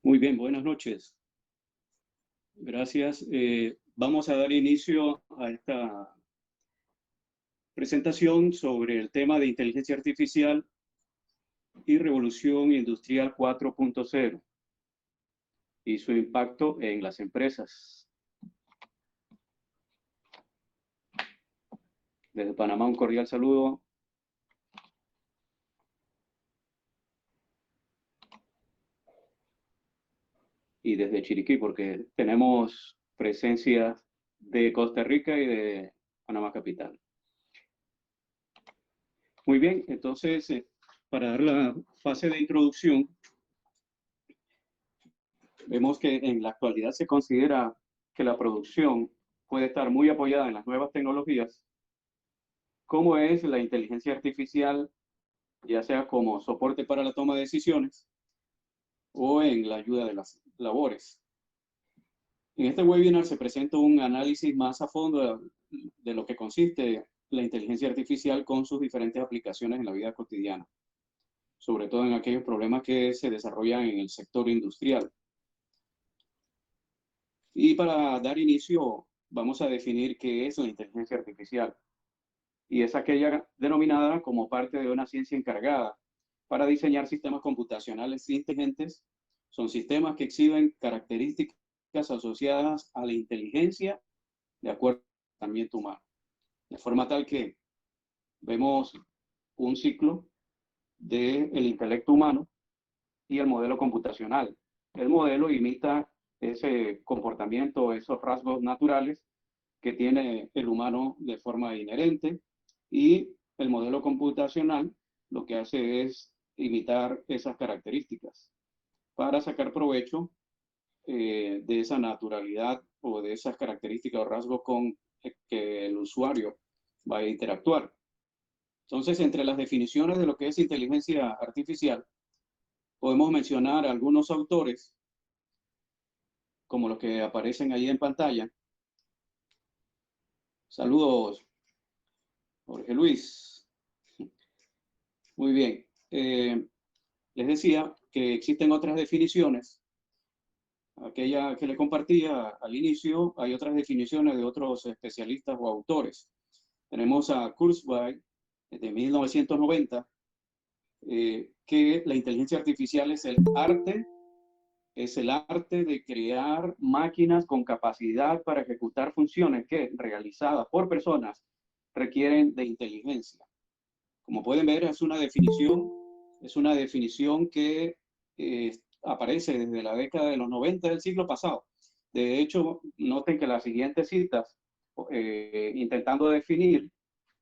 Muy bien, buenas noches. Gracias. Vamos a dar inicio a esta presentación sobre el tema de inteligencia artificial y revolución industrial 4.0 y su impacto en las empresas. Desde Panamá, un cordial saludo. Y desde Chiriquí, porque tenemos presencia de Costa Rica y de Panamá Capital. Muy bien, entonces, para dar la fase de introducción, vemos que en la actualidad se considera que la producción puede estar muy apoyada en las nuevas tecnologías, como es la inteligencia artificial, ya sea como soporte para la toma de decisiones o en la ayuda de las labores. En este webinar se presenta un análisis más a fondo de lo que consiste la inteligencia artificial con sus diferentes aplicaciones en la vida cotidiana, sobre todo en aquellos problemas que se desarrollan en el sector industrial. Y para dar inicio, vamos a definir qué es la inteligencia artificial. Y es aquella denominada como parte de una ciencia encargada para diseñar sistemas computacionales inteligentes. Son sistemas que exhiben características asociadas a la inteligencia de acuerdo al comportamiento humano. De forma tal que vemos un ciclo del intelecto humano y el modelo computacional. El modelo imita ese comportamiento, esos rasgos naturales que tiene el humano de forma inherente, y el modelo computacional lo que hace es imitar esas características para sacar provecho de esa naturalidad o de esas características o rasgos con que el usuario va a interactuar. Entonces, entre las definiciones de lo que es inteligencia artificial, podemos mencionar algunos autores, como los que aparecen ahí en pantalla. Saludos, Jorge Luis. Muy bien. Les decía que existen otras definiciones. Aquella que le compartía al inicio, hay otras definiciones de otros especialistas o autores. Tenemos a Kurzweil, de 1990, que la inteligencia artificial es el arte de crear máquinas con capacidad para ejecutar funciones que, realizadas por personas, requieren de inteligencia. Como pueden ver, es una definición que aparece desde la década de los 90 del siglo pasado. De hecho, noten que las siguientes citas, intentando definir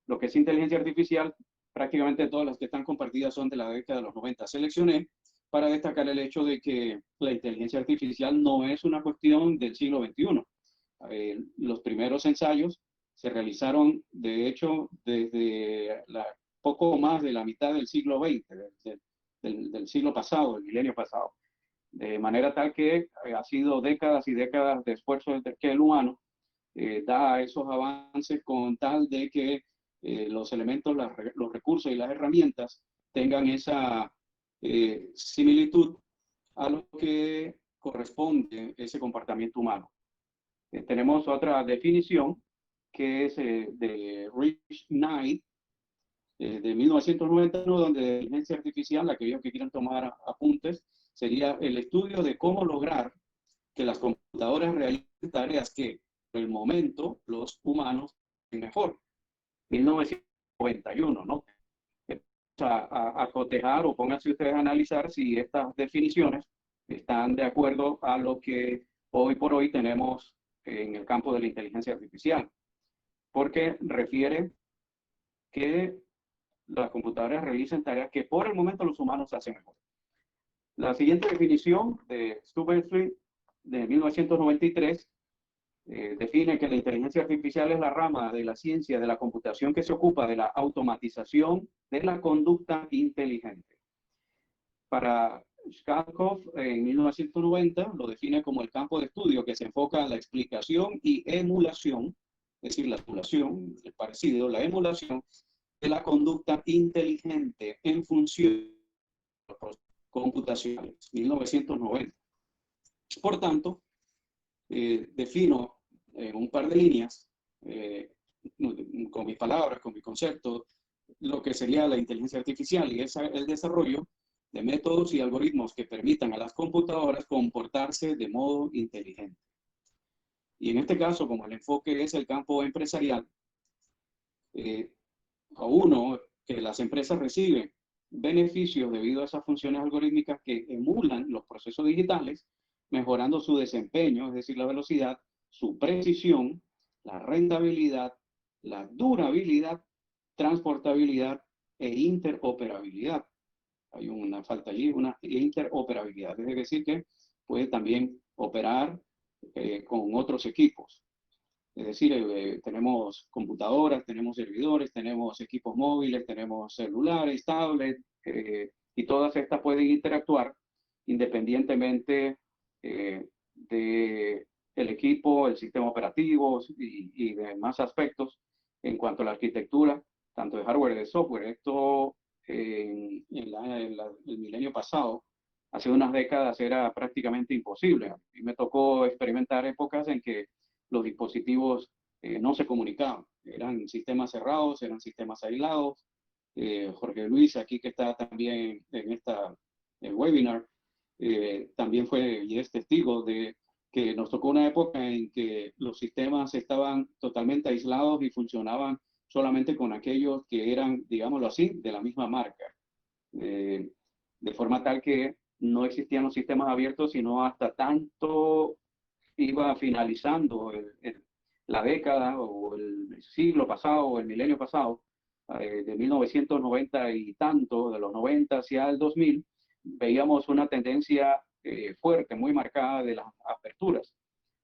lo que es inteligencia artificial, prácticamente todas las que están compartidas son de la década de los 90. Seleccioné para destacar el hecho de que la inteligencia artificial no es una cuestión del siglo XXI. Los primeros ensayos se realizaron, de hecho, desde poco más de la mitad del siglo XX, del siglo pasado, del milenio pasado. De manera tal que ha sido décadas y décadas de esfuerzo que el humano da esos avances con tal de que los elementos, los recursos y las herramientas tengan esa similitud a lo que corresponde ese comportamiento humano. Tenemos otra definición que es de Rich Knight, de 1991, donde la inteligencia artificial, aquellos que quieran tomar apuntes, sería el estudio de cómo lograr que las computadoras realicen tareas que, por el momento, los humanos hacen mejor. 1991, ¿no? A cotejar o pónganse ustedes a analizar si estas definiciones están de acuerdo a lo que hoy por hoy tenemos en el campo de la inteligencia artificial, porque refiere que las computadoras realicen tareas que por el momento los humanos hacen mejor. La siguiente definición de Stubenfleet de 1993 define que la inteligencia artificial es la rama de la ciencia de la computación que se ocupa de la automatización de la conducta inteligente. Para Schakow, en 1990, lo define como el campo de estudio que se enfoca en la explicación y emulación, es decir, la simulación, el parecido, la emulación de la conducta inteligente en función de los procesos computacionales, 1990. Por tanto, defino en un par de líneas, con mis palabras, con mi concepto, lo que sería la inteligencia artificial, y es el desarrollo de métodos y algoritmos que permitan a las computadoras comportarse de modo inteligente. Y en este caso, como el enfoque es el campo empresarial, a uno, que las empresas reciben beneficios debido a esas funciones algorítmicas que emulan los procesos digitales, mejorando su desempeño, es decir, la velocidad, su precisión, la rentabilidad, la durabilidad, transportabilidad e interoperabilidad. Hay una falta allí, una interoperabilidad, es decir, que puede también operar con otros equipos. Es decir, tenemos computadoras, tenemos servidores, tenemos equipos móviles, tenemos celulares, tablets, y todas estas pueden interactuar independientemente del equipo, el sistema operativo y demás aspectos en cuanto a la arquitectura, tanto de hardware y de software. Esto el milenio pasado, hace unas décadas, era prácticamente imposible. A mí me tocó experimentar épocas en que los dispositivos no se comunicaban, eran sistemas cerrados, eran sistemas aislados. Jorge Luis, aquí que está también en esta webinar, también fue y es testigo de que nos tocó una época en que los sistemas estaban totalmente aislados y funcionaban solamente con aquellos que eran, digámoslo así, de la misma marca. De forma tal que no existían los sistemas abiertos, sino hasta tanto iba finalizando la década o el siglo pasado o el milenio pasado, de 1990 y tanto, de los 90 hacia el 2000, veíamos una tendencia fuerte, muy marcada de las aperturas.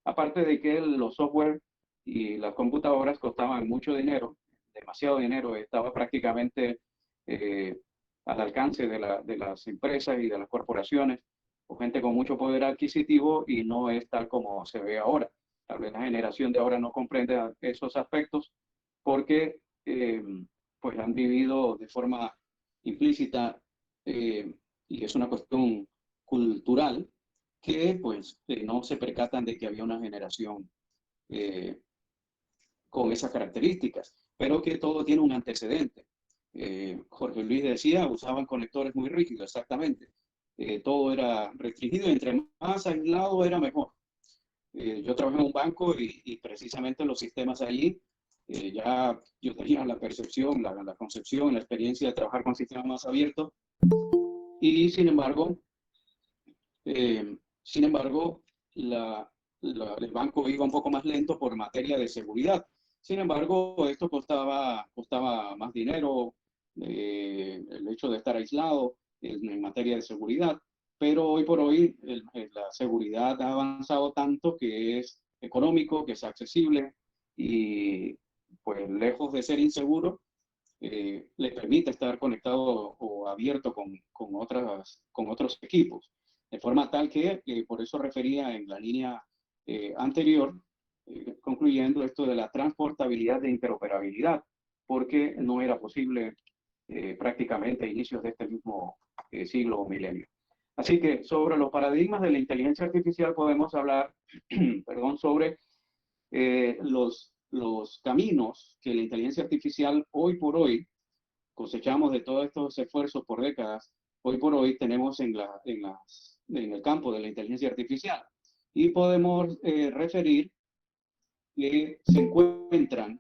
Aparte de que los software y las computadoras costaban mucho dinero, demasiado dinero, estaba prácticamente eh, al alcance de las empresas y de las corporaciones, o gente con mucho poder adquisitivo, y no es tal como se ve ahora. Tal vez la generación de ahora no comprende esos aspectos porque pues han vivido de forma implícita, y es una cuestión cultural, que pues no se percatan de que había una generación eh, con esas características, pero que todo tiene un antecedente. Jorge Luis decía, usaban conectores muy rígidos, exactamente. Todo era restringido y entre más aislado era mejor. Yo trabajé en un banco y precisamente los sistemas allí, ya yo tenía la percepción, la concepción, la experiencia de trabajar con sistemas más abiertos, y sin embargo el banco iba un poco más lento por materia de seguridad. Sin embargo, esto costaba más dinero, el hecho de estar aislado en materia de seguridad, pero hoy por hoy la seguridad ha avanzado tanto que es económico, que es accesible, y pues lejos de ser inseguro, le permite estar conectado o abierto con otros equipos. De forma tal que, por eso refería en la línea anterior, concluyendo esto de la transportabilidad de interoperabilidad, porque no era posible prácticamente a inicios de este mismo siglo o milenio. Así que sobre los paradigmas de la inteligencia artificial podemos hablar perdón, sobre los caminos que la inteligencia artificial hoy por hoy cosechamos de todos estos esfuerzos por décadas. Hoy por hoy tenemos en el campo de la inteligencia artificial, y podemos referir que se encuentran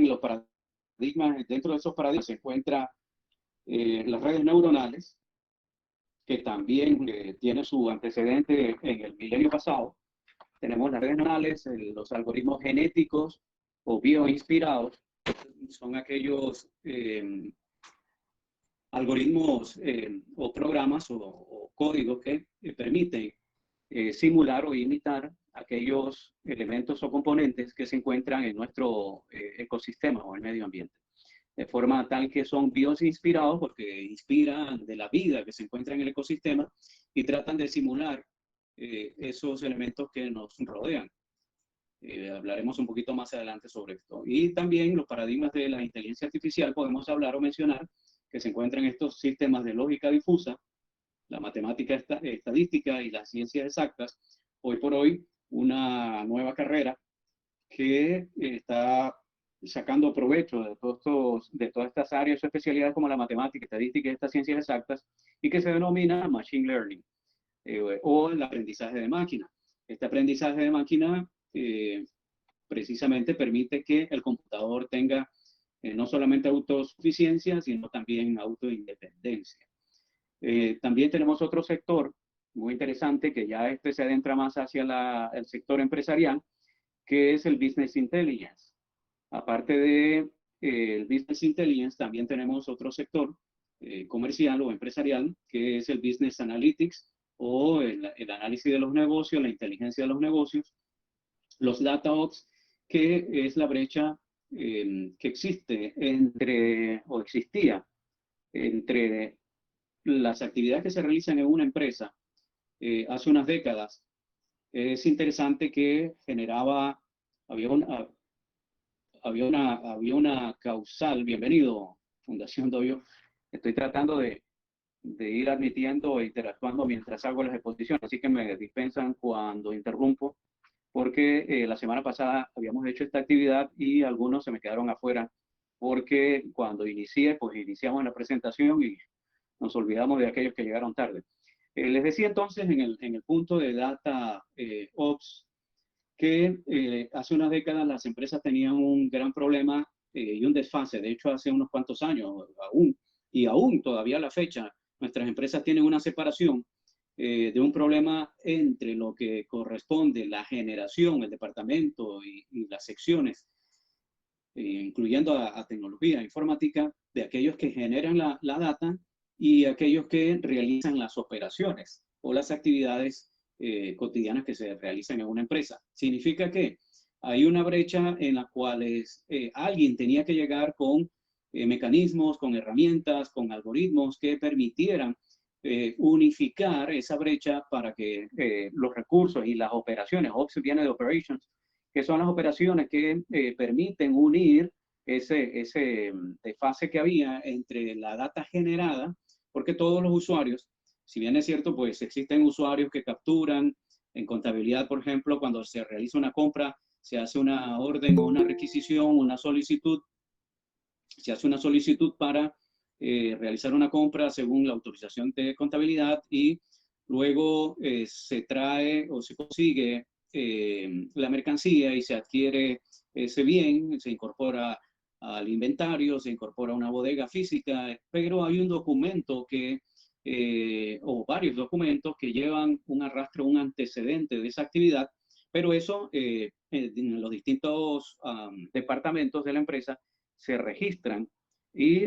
los paradigmas. Dentro de esos paradigmas se encuentran las redes neuronales, que también tiene su antecedente en el milenio pasado. Tenemos las redes neuronales, los algoritmos genéticos o bioinspirados, son aquellos algoritmos o programas o códigos que permiten simular o imitar aquellos elementos o componentes que se encuentran en nuestro ecosistema o el medio ambiente. De forma tal que son bioinspirados porque inspiran de la vida que se encuentra en el ecosistema y tratan de simular esos elementos que nos rodean. Hablaremos un poquito más adelante sobre esto. Y también los paradigmas de la inteligencia artificial podemos hablar o mencionar que se encuentran estos sistemas de lógica difusa, la matemática estadística y las ciencias exactas, hoy por hoy una nueva carrera que está sacando provecho de todas estas áreas o especialidades como la matemática, estadística y estas ciencias exactas, y que se denomina Machine Learning o el aprendizaje de máquina. Este aprendizaje de máquina precisamente permite que el computador tenga no solamente autosuficiencia, sino también autoindependencia. También tenemos otro sector muy interesante que ya se adentra más hacia el sector empresarial, que es el Business Intelligence. Aparte de el Business Intelligence, también tenemos otro sector comercial o empresarial, que es el Business Analytics o el análisis de los negocios, la inteligencia de los negocios, los Data Ops, que es la brecha que existe o existía entre las actividades que se realizan en una empresa hace unas décadas. Es interesante que había una causal. Bienvenido, Fundación Doyo. Estoy tratando de ir admitiendo e interactuando mientras hago las exposiciones, así que me dispensan cuando interrumpo, porque la semana pasada habíamos hecho esta actividad y algunos se me quedaron afuera, porque cuando inicié, pues iniciamos la presentación y nos olvidamos de aquellos que llegaron tarde. Les decía entonces en el punto de Data Ops que hace unas décadas las empresas tenían un gran problema y un desfase. De hecho, hace unos cuantos años, aún todavía a la fecha, nuestras empresas tienen una separación de un problema entre lo que corresponde la generación, el departamento y las secciones, incluyendo a tecnología informática, de aquellos que generan la data y aquellos que realizan las operaciones o las actividades cotidianas que se realizan en una empresa. Significa que hay una brecha en la cual alguien tenía que llegar con mecanismos, con herramientas, con algoritmos que permitieran unificar esa brecha para que los recursos y las operaciones, Ops viene de operations, que son las operaciones que permiten unir ese desfase que había entre la data generada, porque todos los usuarios, si bien es cierto, pues existen usuarios que capturan en contabilidad, por ejemplo, cuando se realiza una compra, se hace una orden o una requisición, una solicitud, se hace una solicitud para realizar una compra según la autorización de contabilidad y luego se trae o se consigue la mercancía y se adquiere ese bien, se incorpora al inventario, se incorpora a una bodega física, pero hay un documento o varios documentos que llevan un arrastre, un antecedente de esa actividad, pero eso en los distintos departamentos de la empresa se registran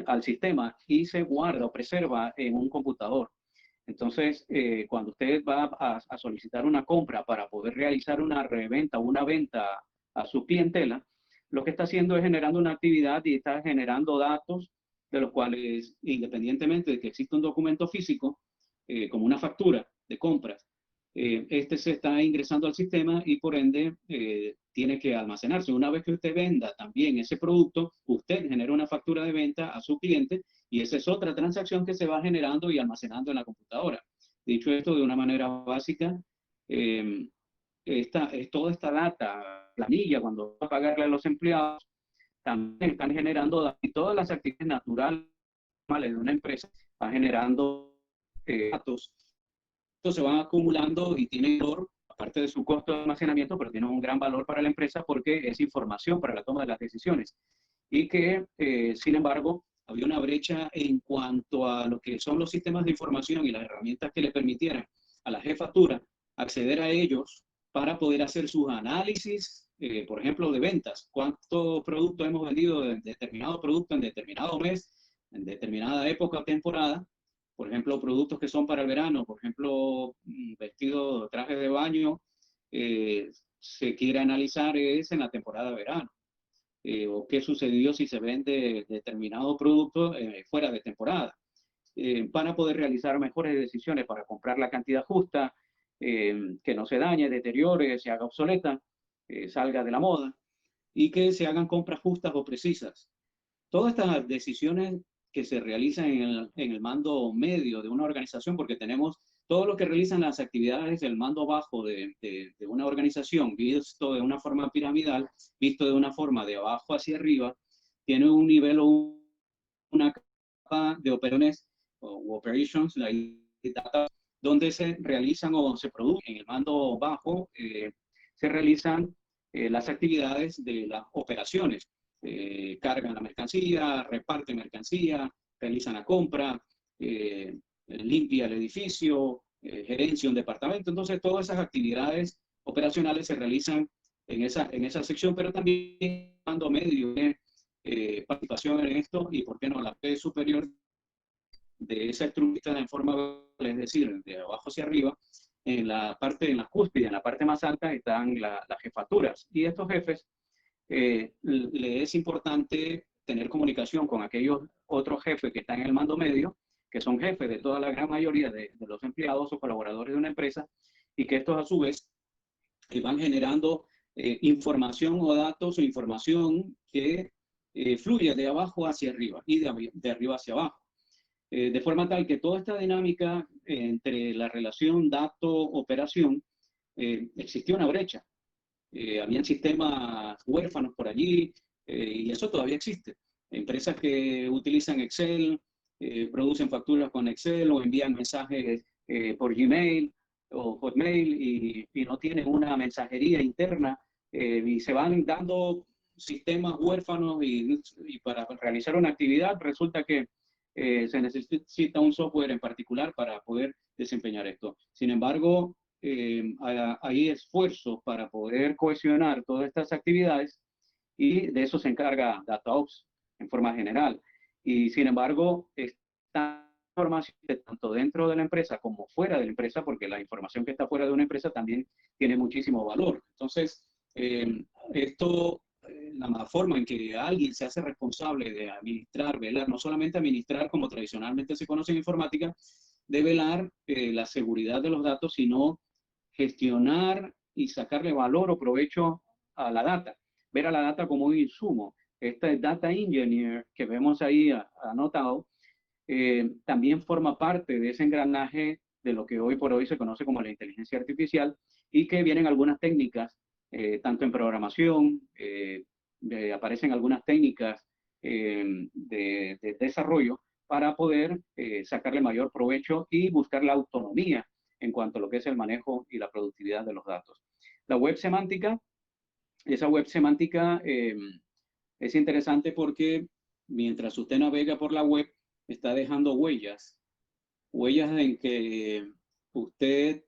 al sistema y se guarda o preserva en un computador. Entonces, cuando usted va a solicitar una compra para poder realizar una reventa o una venta a su clientela, lo que está haciendo es generando una actividad y está generando datos de los cuales, independientemente de que exista un documento físico, como una factura de compras, este se está ingresando al sistema y por ende tiene que almacenarse. Una vez que usted venda también ese producto, usted genera una factura de venta a su cliente y esa es otra transacción que se va generando y almacenando en la computadora. Dicho esto de una manera básica, toda esta data, planilla, cuando va a pagarle a los empleados, también están generando datos y todas las actividades naturales de una empresa van generando datos. Estos se van acumulando y tienen valor, aparte de su costo de almacenamiento, pero tienen un gran valor para la empresa porque es información para la toma de las decisiones. Y que, sin embargo, había una brecha en cuanto a lo que son los sistemas de información y las herramientas que le permitieran a la jefatura acceder a ellos para poder hacer sus análisis, por ejemplo, de ventas. ¿Cuántos productos hemos vendido de determinado producto en determinado mes, en determinada época o temporada? Por ejemplo, productos que son para el verano, por ejemplo, vestidos, trajes de baño, se quiere analizar es en la temporada de verano. O qué sucedió si se vende determinado producto fuera de temporada. Para poder realizar mejores decisiones para comprar la cantidad justa, que no se dañe, deteriore, se haga obsoleta, salga de la moda y que se hagan compras justas o precisas. Todas estas decisiones que se realizan en el mando medio de una organización, porque tenemos todo lo que realizan las actividades del mando bajo de una organización, visto de una forma piramidal, visto de una forma de abajo hacia arriba, tiene un nivel o una capa de operaciones o operations, la data, donde se realizan o se producen en el mando bajo, se realizan las actividades de las operaciones. Cargan la mercancía, reparten mercancía, realizan la compra, limpia el edificio, gerencia un departamento. Entonces, todas esas actividades operacionales se realizan en esa sección, pero también mando medio de participación en esto y, ¿por qué no?, la P superior de esa estructura en forma, es decir, de abajo hacia arriba, en la cúspide, en la parte más alta, están las jefaturas. Y estos jefes le es importante tener comunicación con aquellos otros jefes que están en el mando medio, que son jefes de toda la gran mayoría de los empleados o colaboradores de una empresa, y que estos a su vez van generando información o datos o información que fluye de abajo hacia arriba y de arriba hacia abajo. De forma tal que toda esta dinámica entre la relación dato-operación existió una brecha. Habían sistemas huérfanos por allí y eso todavía existe. Empresas que utilizan Excel, producen facturas con Excel o envían mensajes por Gmail o Hotmail y no tienen una mensajería interna y se van dando sistemas huérfanos y para realizar una actividad resulta que se necesita un software en particular para poder desempeñar esto. Sin embargo, hay esfuerzos para poder cohesionar todas estas actividades y de eso se encarga DataOps en forma general. Y sin embargo, esta información tanto dentro de la empresa como fuera de la empresa, porque la información que está fuera de una empresa también tiene muchísimo valor. Entonces, la forma en que alguien se hace responsable de administrar, velar, no solamente administrar como tradicionalmente se conoce en informática, de velar la seguridad de los datos, sino gestionar y sacarle valor o provecho a la data, ver a la data como un insumo. Este data engineer que vemos ahí anotado, también forma parte de ese engranaje de lo que hoy por hoy se conoce como la inteligencia artificial y que vienen algunas técnicas, tanto en programación, aparecen algunas técnicas de desarrollo para poder sacarle mayor provecho y buscar la autonomía en cuanto a lo que es el manejo y la productividad de los datos. La web semántica, esa web semántica es interesante porque mientras usted navega por la web, está dejando huellas en que usted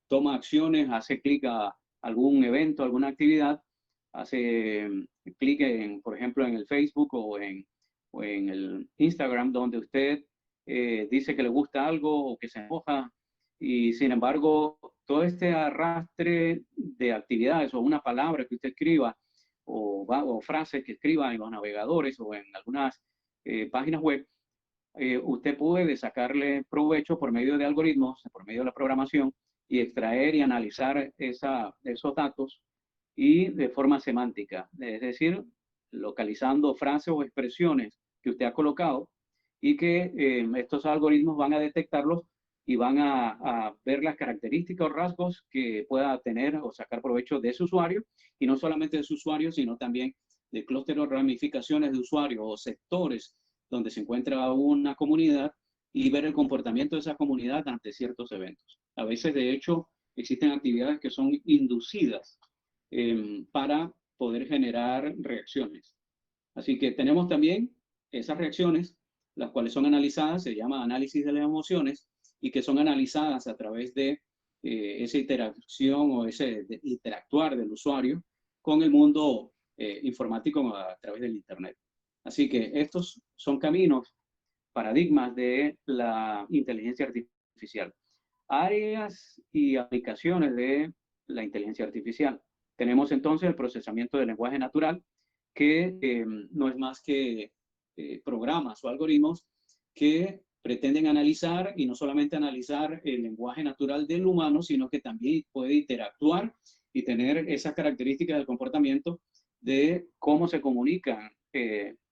toma acciones, hace clic a algún evento, alguna actividad, hace clic en, por ejemplo, en el Facebook o en el Instagram, donde usted dice que le gusta algo o que se enoja, y sin embargo, todo este arrastre de actividades o una palabra que usted escriba o frases que escriba en los navegadores o en algunas páginas web, usted puede sacarle provecho por medio de algoritmos, por medio de la programación, y extraer y analizar esos datos y de forma semántica, es decir, localizando frases o expresiones que usted ha colocado y que estos algoritmos van a detectarlos y van a ver las características o rasgos que pueda tener o sacar provecho de ese usuario, y no solamente de su usuario, sino también de clústeres o ramificaciones de usuarios o sectores donde se encuentra una comunidad y ver el comportamiento de esa comunidad ante ciertos eventos. A veces, de hecho, existen actividades que son inducidas para poder generar reacciones. Así que tenemos también esas reacciones, las cuales son analizadas, se llama análisis de las emociones, y que son analizadas a través de esa interacción o ese interactuar del usuario con el mundo informático a través del Internet. Así que estos son caminos, paradigmas de la inteligencia artificial. Áreas y aplicaciones de la inteligencia artificial. Tenemos entonces el procesamiento del lenguaje natural, que no es más que programas o algoritmos que pretenden analizar, y no solamente analizar el lenguaje natural del humano, sino que también puede interactuar y tener esas características del comportamiento de cómo se comunican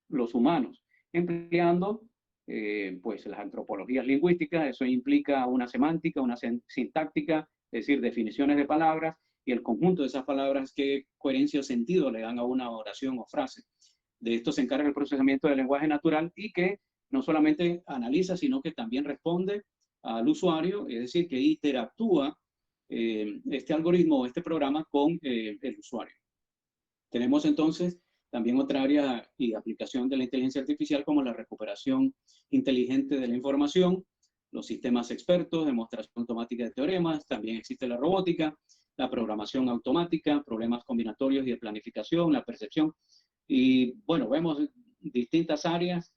los humanos. empleando pues las antropologías lingüísticas. Eso implica una semántica, una sintáctica, es decir, definiciones de palabras y el conjunto de esas palabras, qué coherencia o sentido le dan a una oración o frase. De esto se encarga el procesamiento del lenguaje natural y que no solamente analiza, sino que también responde al usuario, es decir, que interactúa este algoritmo o este programa con el usuario. Tenemos entonces también otra área y aplicación de la inteligencia artificial como la recuperación inteligente de la información, los sistemas expertos, demostración automática de teoremas, también existe la robótica, la programación automática, problemas combinatorios y de planificación, la percepción. Y bueno, vemos distintas áreas,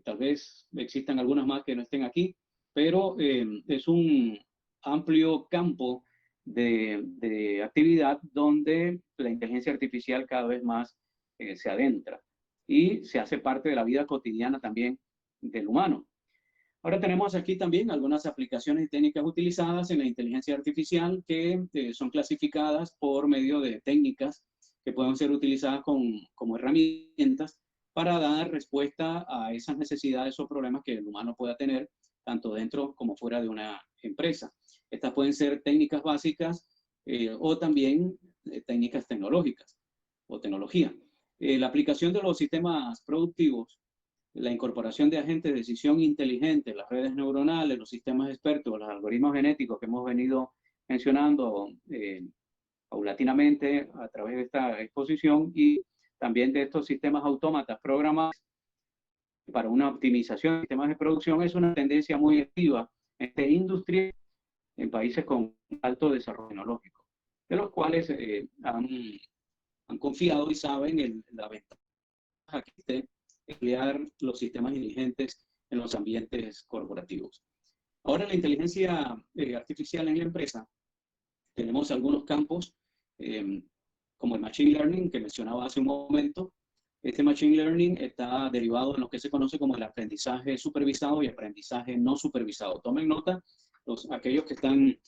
tal vez existan algunas más que no estén aquí, pero es un amplio campo de actividad donde la inteligencia artificial cada vez más se adentra y se hace parte de la vida cotidiana también del humano. Ahora tenemos aquí también algunas aplicaciones y técnicas utilizadas en la inteligencia artificial que son clasificadas por medio de técnicas que pueden ser utilizadas como herramientas para dar respuesta a esas necesidades o problemas que el humano pueda tener, tanto dentro como fuera de una empresa. Estas pueden ser técnicas básicas o también técnicas tecnológicas o tecnología. La aplicación de los sistemas productivos, la incorporación de agentes de decisión inteligente, las redes neuronales, los sistemas expertos, los algoritmos genéticos que hemos venido mencionando paulatinamente a través de esta exposición, y también de estos sistemas autómatas programados para una optimización de sistemas de producción, es una tendencia muy activa en esta industria en países con alto desarrollo tecnológico, de los cuales han confiado y saben la ventaja que existe emplear los sistemas inteligentes en los ambientes corporativos. Ahora, la inteligencia artificial en la empresa, tenemos algunos campos, como el Machine Learning, que mencionaba hace un momento. Este Machine Learning está derivado en lo que se conoce como el aprendizaje supervisado y aprendizaje no supervisado. Tomen nota, aquellos que están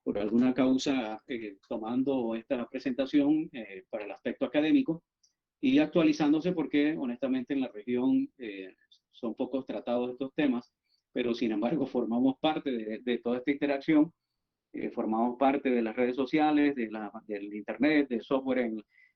por alguna causa tomando esta presentación para el aspecto académico y actualizándose, porque honestamente en la región son pocos tratados estos temas, pero sin embargo formamos parte de toda esta interacción, formamos parte de las redes sociales, del internet, del software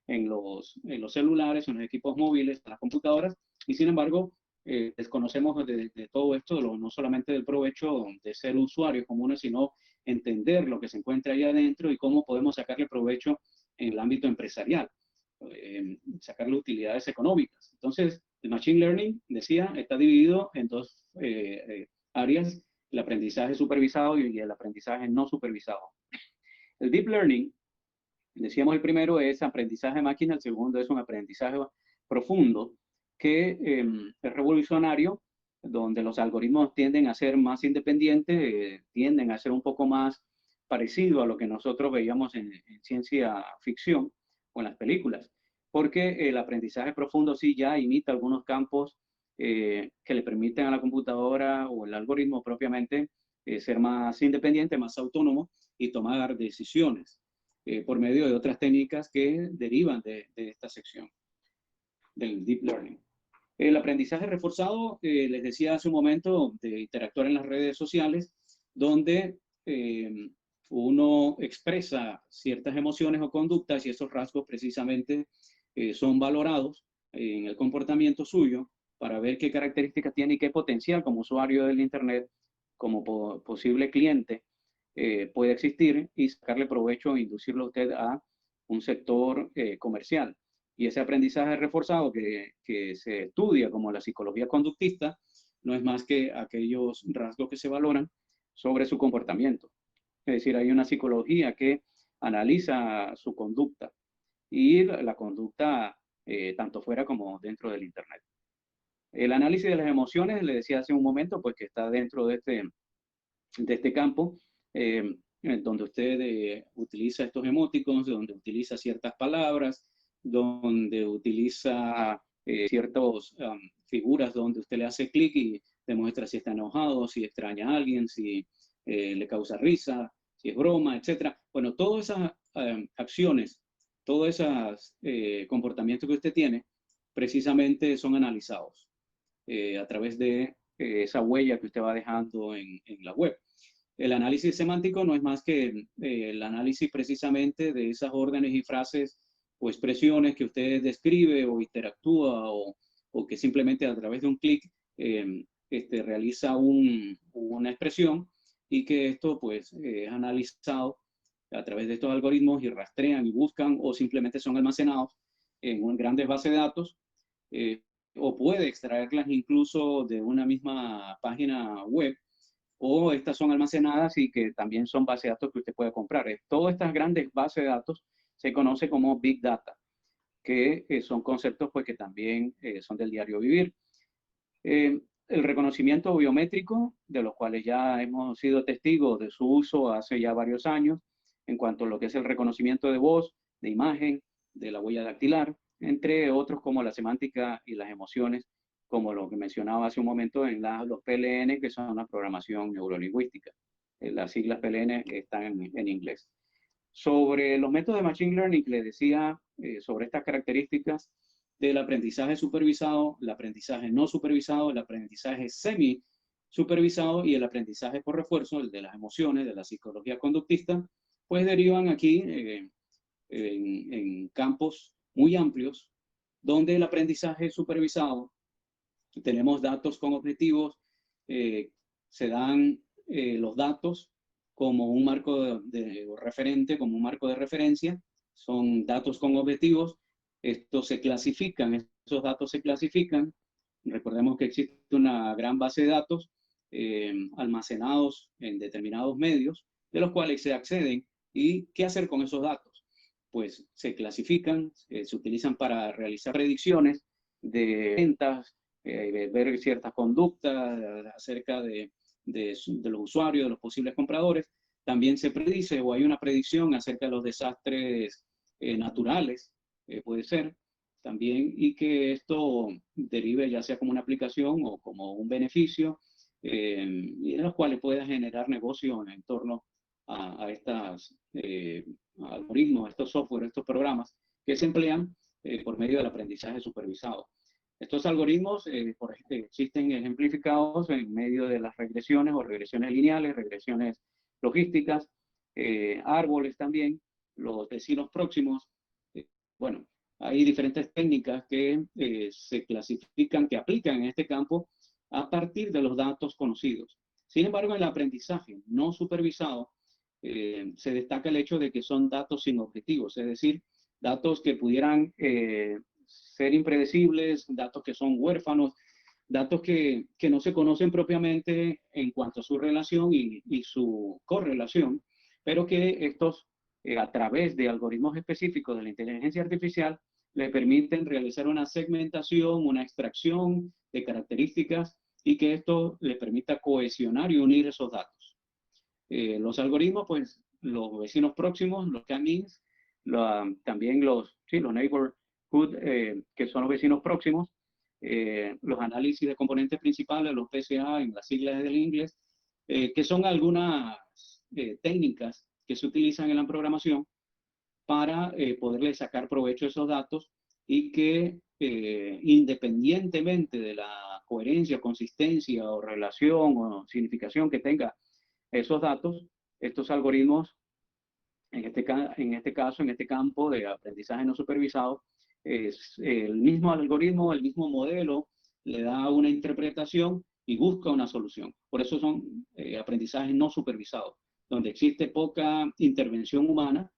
en los celulares, en los equipos móviles, en las computadoras, y sin embargo desconocemos de todo esto, no solamente del provecho de ser usuarios comunes, sino entender lo que se encuentra ahí adentro y cómo podemos sacarle provecho en el ámbito empresarial, sacarle utilidades económicas. Entonces, el Machine Learning, decía, está dividido en dos áreas: el aprendizaje supervisado y el aprendizaje no supervisado. El Deep Learning, decíamos, el primero es aprendizaje de máquina, el segundo es un aprendizaje profundo, que es revolucionario, donde los algoritmos tienden a ser más independientes, tienden a ser un poco más parecido a lo que nosotros veíamos en ciencia ficción o en las películas, porque el aprendizaje profundo sí ya imita algunos campos que le permiten a la computadora o el algoritmo propiamente ser más independiente, más autónomo y tomar decisiones por medio de otras técnicas que derivan de esta sección del Deep Learning. El aprendizaje reforzado, les decía hace un momento, de interactuar en las redes sociales, donde uno expresa ciertas emociones o conductas y esos rasgos precisamente son valorados en el comportamiento suyo para ver qué características tiene y qué potencial como usuario del Internet, como posible cliente, puede existir, y sacarle provecho e inducirlo a usted a un sector comercial. Y ese aprendizaje reforzado que se estudia como la psicología conductista no es más que aquellos rasgos que se valoran sobre su comportamiento. Es decir, hay una psicología que analiza su conducta y la conducta tanto fuera como dentro del Internet. El análisis de las emociones, le decía hace un momento, pues que está dentro de este campo, donde usted utiliza estos emoticons, donde utiliza ciertas palabras, donde utiliza ciertas figuras donde usted le hace clic y demuestra si está enojado, si extraña a alguien, si le causa risa, si es broma, etc. Bueno, todas esas acciones, todos esos comportamientos que usted tiene, precisamente son analizados a través de esa huella que usted va dejando en la web. El análisis semántico no es más que el análisis precisamente de esas órdenes y frases o expresiones que usted describe o interactúa o que simplemente a través de un clic realiza una expresión y que esto pues es analizado a través de estos algoritmos y rastrean y buscan o simplemente son almacenados en grandes bases de datos o puede extraerlas incluso de una misma página web o estas son almacenadas y que también son bases de datos que usted puede comprar. Todas estas grandes bases de datos se conoce como Big Data, que son conceptos pues, que también son del diario vivir. El reconocimiento biométrico, de los cuales ya hemos sido testigos de su uso hace ya varios años, en cuanto a lo que es el reconocimiento de voz, de imagen, de la huella dactilar, entre otros como la semántica y las emociones, como lo que mencionaba hace un momento en los PLN, que son la programación neurolingüística. Las siglas PLN están en inglés. Sobre los métodos de Machine Learning, le decía sobre estas características del aprendizaje supervisado, el aprendizaje no supervisado, el aprendizaje semi-supervisado y el aprendizaje por refuerzo, el de las emociones, de la psicología conductista, pues derivan aquí en campos muy amplios, donde el aprendizaje supervisado, tenemos datos con objetivos, se dan los datos como un marco de referente, como un marco de referencia, son datos con objetivos, estos se clasifican, esos datos se clasifican, recordemos que existe una gran base de datos almacenados en determinados medios, de los cuales se acceden, y ¿qué hacer con esos datos? Pues se clasifican, se utilizan para realizar predicciones de ventas, ver ciertas conductas acerca de los usuarios, de los posibles compradores. También se predice o hay una predicción acerca de los desastres naturales, puede ser también, y que esto derive ya sea como una aplicación o como un beneficio, y en los cuales pueda generar negocio en torno a estos algoritmos, estos software, estos programas que se emplean por medio del aprendizaje supervisado. Estos algoritmos existen ejemplificados en medio de las regresiones o regresiones lineales, regresiones logísticas, árboles también, los vecinos próximos. Bueno, hay diferentes técnicas que se clasifican, que aplican en este campo a partir de los datos conocidos. Sin embargo, en el aprendizaje no supervisado se destaca el hecho de que son datos sin objetivos, es decir, datos que pudieran ser impredecibles, datos que son huérfanos, datos que no se conocen propiamente en cuanto a su relación y su correlación, pero que estos, a través de algoritmos específicos de la inteligencia artificial, le permiten realizar una segmentación, una extracción de características y que esto le permita cohesionar y unir esos datos. Los algoritmos, pues los vecinos próximos, los K-means, también los neighborhood, que son los vecinos próximos, los análisis de componentes principales, los PCA en las siglas del inglés, que son algunas técnicas que se utilizan en la programación para poderle sacar provecho a esos datos y que independientemente de la coherencia, consistencia o relación o significación que tenga esos datos, estos algoritmos, en este caso, en este campo de aprendizaje no supervisado, es el mismo algoritmo, el mismo modelo, le da una interpretación y busca una solución. Por eso son aprendizajes no supervisados, donde existe poca intervención humana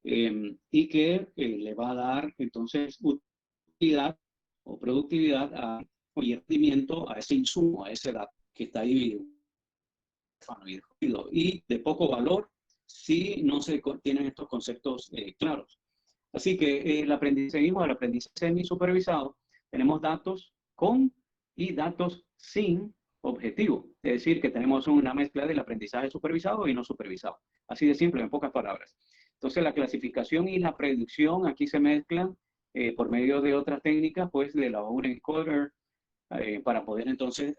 y que le va a dar entonces utilidad o productividad y rendimiento a ese insumo, a ese dato que está dividido y de poco valor si no se tienen estos conceptos claros. Así que seguimos el aprendizaje semi-supervisado, tenemos datos con y datos sin objetivo, es decir, que tenemos una mezcla del aprendizaje supervisado y no supervisado. Así de simple, en pocas palabras. Entonces, la clasificación y la predicción aquí se mezclan por medio de otras técnicas, pues de la encoder, para poder entonces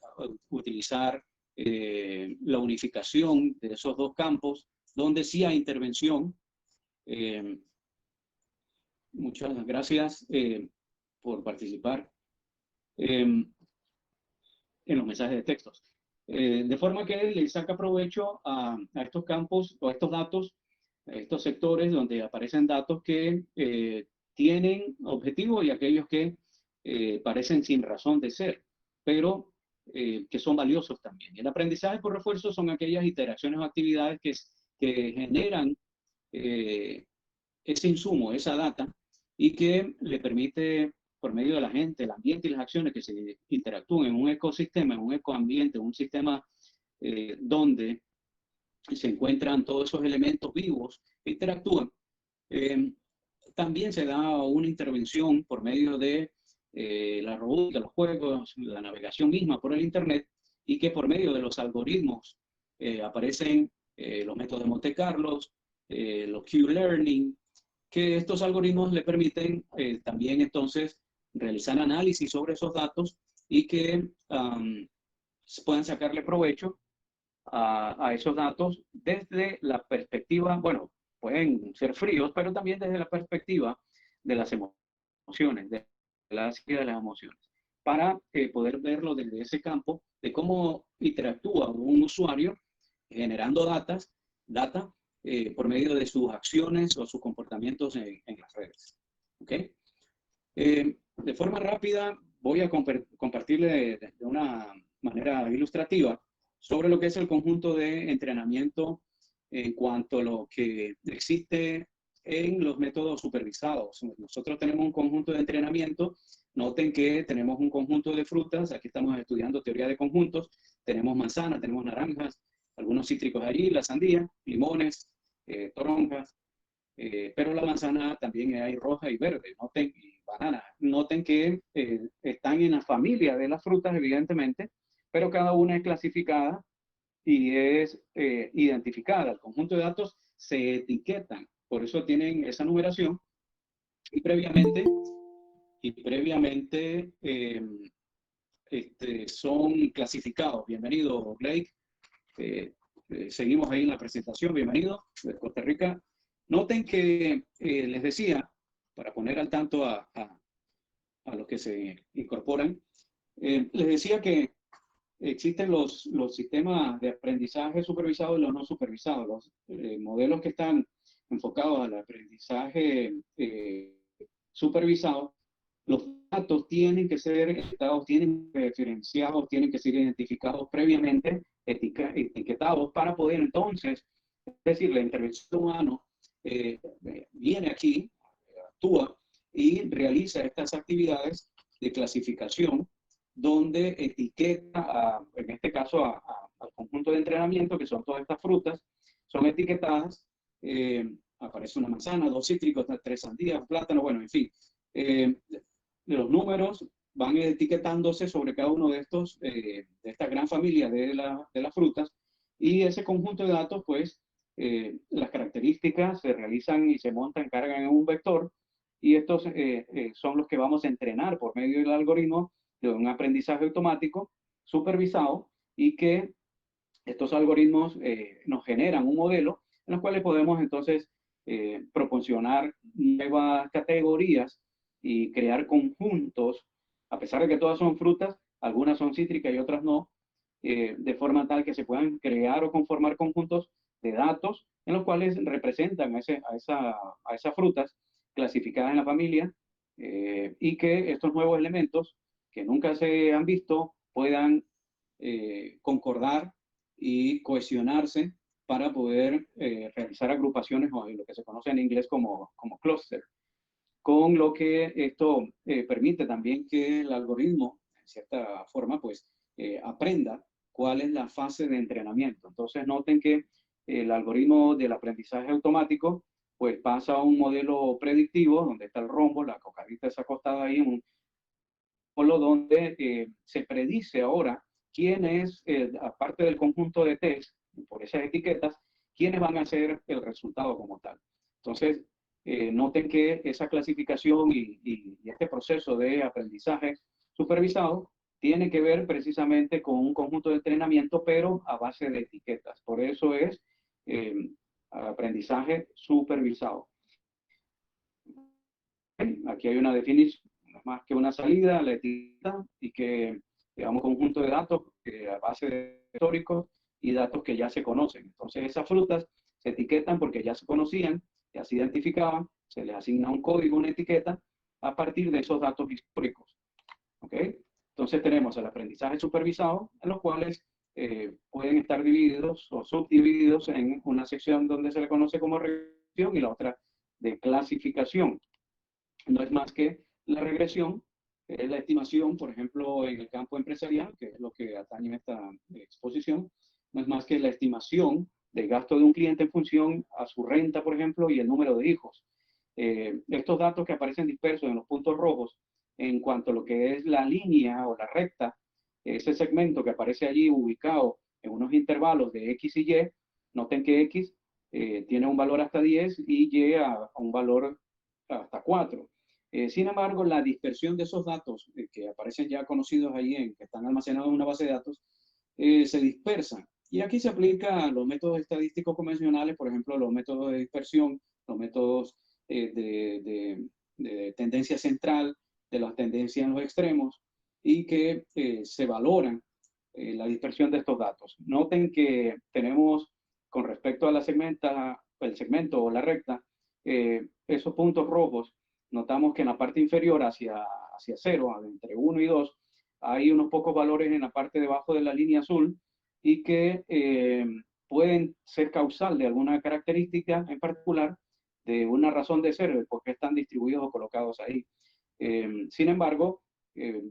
utilizar la unificación de esos dos campos, donde sí hay intervención. Muchas gracias. por participar en los mensajes de textos. De forma que le saca provecho a estos campos o a estos datos, a estos sectores donde aparecen datos que tienen objetivos y aquellos que parecen sin razón de ser, pero que son valiosos también. Y el aprendizaje por refuerzo son aquellas interacciones o actividades que generan ese insumo, esa data, y que le permite, por medio de la gente, el ambiente y las acciones que se interactúen en un ecosistema, en un ecoambiente, un sistema donde se encuentran todos esos elementos vivos que interactúan. También se da una intervención por medio de la robótica, los juegos, la navegación misma por el Internet, y que por medio de los algoritmos aparecen los métodos de Monte Carlo, los Q-Learning, que estos algoritmos le permiten también entonces realizar análisis sobre esos datos y que puedan sacarle provecho a esos datos desde la perspectiva, bueno, pueden ser fríos, pero también desde la perspectiva de las emociones, de la psicología de las emociones, para poder verlo desde ese campo de cómo interactúa un usuario generando data por medio de sus acciones o sus comportamientos en las redes. ¿Okay? De forma rápida voy a compartirle de una manera ilustrativa sobre lo que es el conjunto de entrenamiento en cuanto a lo que existe en los métodos supervisados. Nosotros tenemos un conjunto de entrenamiento. Noten que tenemos un conjunto de frutas. Aquí estamos estudiando teoría de conjuntos. Tenemos manzanas, tenemos naranjas, algunos cítricos allí, la sandía, limones, toronjas, pero la manzana también hay roja y verde, noten, y banana. Noten que están en la familia de las frutas, evidentemente, pero cada una es clasificada y es identificada. El conjunto de datos se etiquetan, por eso tienen esa numeración, y previamente son clasificados. Bienvenido, Blake. Seguimos ahí en la presentación. Bienvenido de Costa Rica. Noten que les decía, para poner al tanto a los que se incorporan, les decía que existen los sistemas de aprendizaje supervisado y los no supervisados. Los modelos que están enfocados al aprendizaje supervisado, los datos tienen que ser etiquetados, tienen que ser diferenciados, tienen que ser identificados previamente, etiquetados para poder entonces, es decir, la intervención humana viene aquí, actúa y realiza estas actividades de clasificación donde etiqueta, en este caso, al conjunto de entrenamiento, que son todas estas frutas, son etiquetadas, aparece una manzana, 2 cítricos, 3 sandías, plátano, bueno, en fin. Los números van etiquetándose sobre cada uno de estos, de esta gran familia de las frutas, y ese conjunto de datos, pues, las características se realizan y se montan, cargan en un vector, y estos son los que vamos a entrenar por medio del algoritmo de un aprendizaje automático supervisado, y que estos algoritmos nos generan un modelo en los cuales podemos entonces proporcionar nuevas categorías y crear conjuntos, a pesar de que todas son frutas, algunas son cítricas y otras no, de forma tal que se puedan crear o conformar conjuntos de datos en los cuales representan a esas frutas clasificadas en la familia, y que estos nuevos elementos que nunca se han visto puedan concordar y cohesionarse para poder realizar agrupaciones o lo que se conoce en inglés como clúster, con lo que esto permite también que el algoritmo, en cierta forma, pues aprenda cuál es la fase de entrenamiento. Entonces noten que el algoritmo del aprendizaje automático pues pasa a un modelo predictivo, donde está el rombo, la cocadita esa acostada ahí, un polo donde se predice ahora quién es, aparte del conjunto de test, por esas etiquetas, quiénes van a ser el resultado como tal. Entonces, noten que esa clasificación y este proceso de aprendizaje supervisado tiene que ver precisamente con un conjunto de entrenamiento, pero a base de etiquetas. Por eso es aprendizaje supervisado. Aquí hay una definición, no es más que una salida, la etiqueta y que, digamos, conjunto de datos a base de históricos y datos que ya se conocen. Entonces esas frutas se etiquetan porque ya se conocían, ya se identificaban, se les asigna un código, una etiqueta, a partir de esos datos históricos. ¿Ok? Entonces tenemos el aprendizaje supervisado, en los cuales pueden estar divididos o subdivididos en una sección donde se le conoce como regresión y la otra de clasificación. No es más que la regresión, la estimación, por ejemplo, en el campo empresarial, que es lo que atañe a esta exposición, no es más que la estimación del gasto de un cliente en función a su renta, por ejemplo, y el número de hijos. Estos datos que aparecen dispersos en los puntos rojos, en cuanto a lo que es la línea o la recta, ese segmento que aparece allí ubicado en unos intervalos de X y Y, noten que X tiene un valor hasta 10 y Y a un valor hasta 4. Sin embargo, la dispersión de esos datos que aparecen ya conocidos ahí, que están almacenados en una base de datos, se dispersan. Y aquí se aplican los métodos estadísticos convencionales, por ejemplo, los métodos de dispersión, los métodos de tendencia central, de las tendencias en los extremos, y que se valoran la dispersión de estos datos. Noten que tenemos, con respecto a la el segmento o la recta, esos puntos rojos, notamos que en la parte inferior hacia 0, entre 1 y 2, hay unos pocos valores en la parte debajo de la línea azul y que pueden ser causal de alguna característica en particular, de una razón de ser, de por qué están distribuidos o colocados ahí. Sin embargo,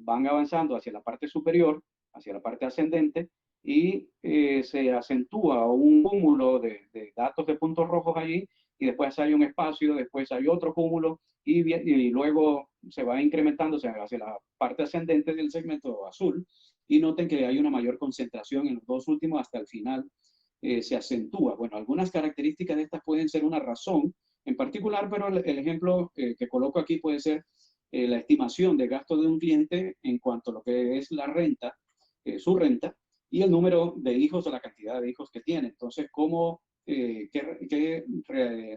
van avanzando hacia la parte superior, hacia la parte ascendente, y se acentúa un cúmulo de datos de puntos rojos allí, y después hay un espacio, después hay otro cúmulo, y luego se va incrementando hacia la parte ascendente del segmento azul, y noten que hay una mayor concentración en los dos últimos hasta el final, se acentúa. Bueno, algunas características de estas pueden ser una razón en particular, pero el ejemplo que coloco aquí puede ser la estimación de gasto de un cliente en cuanto a lo que es la renta, su renta, y el número de hijos o la cantidad de hijos que tiene. Entonces, ¿cómo, qué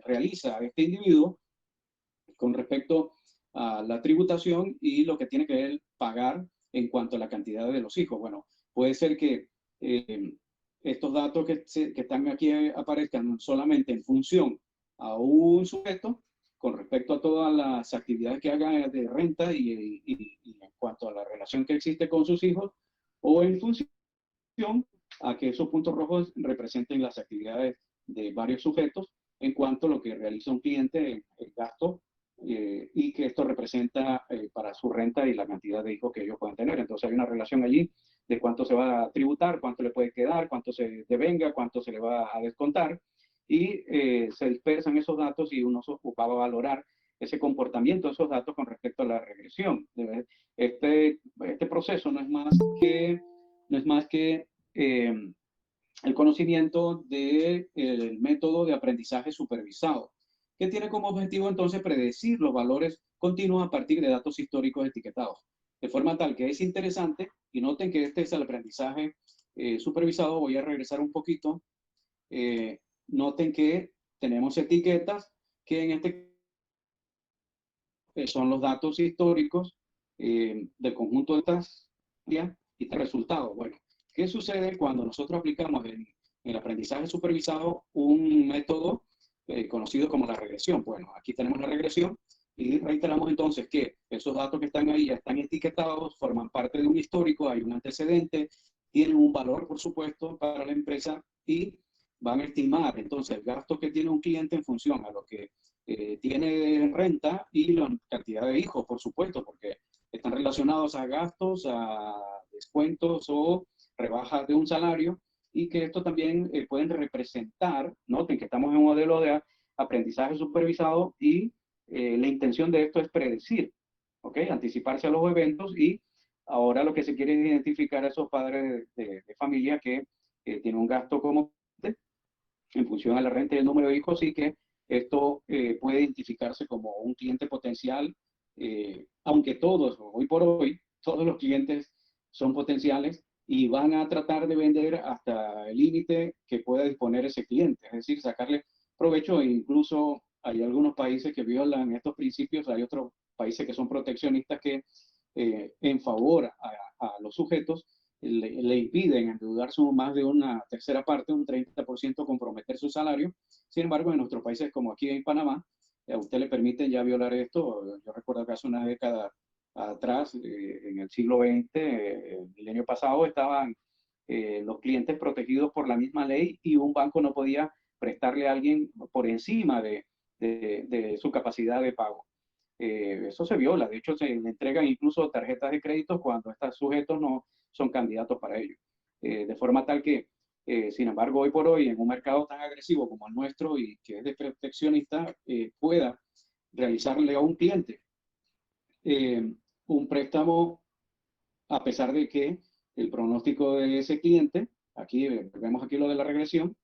realiza este individuo con respecto a la tributación y lo que tiene que él pagar en cuanto a la cantidad de los hijos? Bueno, puede ser que estos datos que están aquí aparezcan solamente en función a un sujeto con respecto a todas las actividades que haga de renta y en cuanto a la relación que existe con sus hijos, o en función a que esos puntos rojos representen las actividades de varios sujetos en cuanto a lo que realiza un cliente, el gasto, y que esto representa para su renta y la cantidad de hijos que ellos pueden tener. Entonces hay una relación allí de cuánto se va a tributar, cuánto le puede quedar, cuánto se devenga, cuánto se le va a descontar, y se dispersan esos datos y uno se ocupaba a valorar ese comportamiento de esos datos con respecto a la regresión. Este proceso no es más que el conocimiento del método de aprendizaje supervisado, que tiene como objetivo entonces predecir los valores continuos a partir de datos históricos etiquetados, de forma tal que es interesante, y noten que este es el aprendizaje supervisado. Voy a regresar un poquito. Noten que tenemos etiquetas que en este son los datos históricos del conjunto de estas y este resultado. Bueno, ¿qué sucede cuando nosotros aplicamos en el aprendizaje supervisado un método conocido como la regresión? Bueno, aquí tenemos la regresión y reiteramos entonces que esos datos que están ahí ya están etiquetados, forman parte de un histórico, hay un antecedente, tienen un valor, por supuesto, para la empresa y van a estimar entonces el gasto que tiene un cliente en función a lo que tiene renta y la cantidad de hijos, por supuesto, porque están relacionados a gastos, a descuentos o rebajas de un salario, y que esto también pueden representar, noten que estamos en un modelo de aprendizaje supervisado y la intención de esto es predecir, ¿ok? Anticiparse a los eventos, y ahora lo que se quiere es identificar a esos padres de familia que tienen un gasto como en función a la renta y el número de hijos, y que esto puede identificarse como un cliente potencial, aunque todos, hoy por hoy, todos los clientes son potenciales y van a tratar de vender hasta el límite que pueda disponer ese cliente, es decir, sacarle provecho, e incluso hay algunos países que violan estos principios, hay otros países que son proteccionistas que en favor a los sujetos le impiden endeudarse más de una tercera parte, un 30% comprometer su salario. Sin embargo, en nuestros países como aquí en Panamá, a usted le permiten ya violar esto. Yo recuerdo que hace una década atrás, en el siglo XX, el año pasado, estaban los clientes protegidos por la misma ley y un banco no podía prestarle a alguien por encima de su capacidad de pago. Eso se viola. De hecho, se le entregan incluso tarjetas de crédito cuando estos sujetos no son candidatos para ello. De forma tal que, sin embargo, hoy por hoy, en un mercado tan agresivo como el nuestro y que es de proteccionista, pueda realizarle a un cliente un préstamo a pesar de que el pronóstico de ese cliente, aquí vemos aquí lo de la regresión,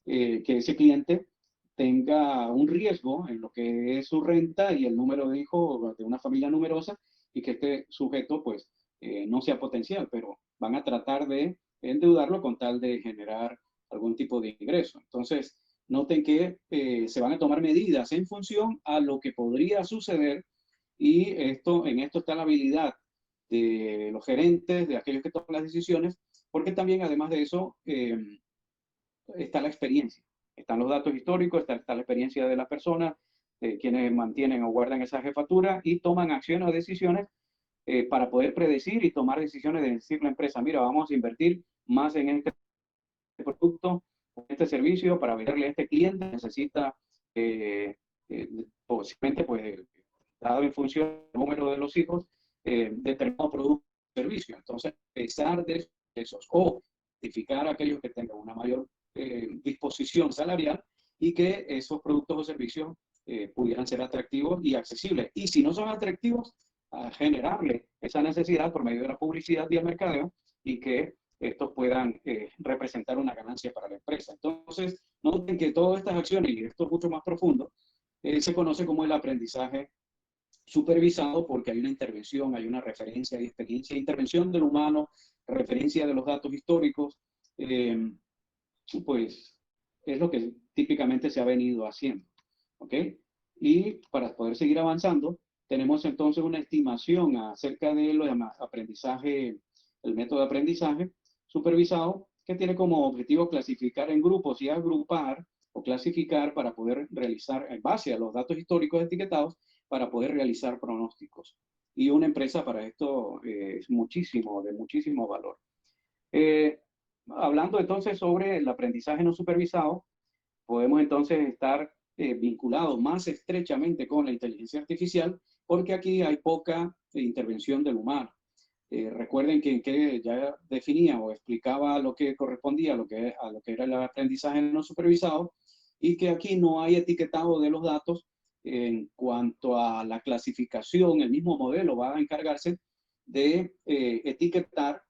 que ese cliente tenga un riesgo en lo que es su renta y el número de hijos de una familia numerosa y que este sujeto pues no sea potencial, pero van a tratar de endeudarlo con tal de generar algún tipo de ingreso. Entonces, noten que se van a tomar medidas en función a lo que podría suceder y en esto está la habilidad de los gerentes, de aquellos que toman las decisiones, porque también además de eso está la experiencia, están los datos históricos, está la experiencia de las personas, quienes mantienen o guardan esa jefatura y toman acciones o decisiones para poder predecir y tomar decisiones de decirle a la empresa, mira, vamos a invertir más en este producto, en este servicio para venderle a este cliente, necesita posiblemente, pues, dado en función del número de los hijos, determinado producto o servicio. Entonces, a pesar de esos, o identificar a aquellos que tengan una mayor disposición salarial y que esos productos o servicios pudieran ser atractivos y accesibles. Y si no son atractivos, a generarle esa necesidad por medio de la publicidad y el mercadeo y que estos puedan representar una ganancia para la empresa. Entonces, noten que todas estas acciones, y esto es mucho más profundo, se conoce como el aprendizaje supervisado porque hay una intervención, hay una referencia, hay experiencia, intervención del humano, referencia de los datos históricos, pues es lo que típicamente se ha venido haciendo. ¿Ok? Y para poder seguir avanzando, tenemos entonces una estimación acerca de lo de aprendizaje, el método de aprendizaje supervisado, que tiene como objetivo clasificar en grupos y agrupar o clasificar para poder realizar, en base a los datos históricos etiquetados, para poder realizar pronósticos. Y una empresa para esto es muchísimo, de muchísimo valor. Hablando entonces sobre el aprendizaje no supervisado, podemos entonces estar vinculados más estrechamente con la inteligencia artificial, porque aquí hay poca intervención del humano. Recuerden que ya definía o explicaba lo que correspondía a lo que era el aprendizaje no supervisado y que aquí no hay etiquetado de los datos en cuanto a la clasificación. El mismo modelo va a encargarse de etiquetar,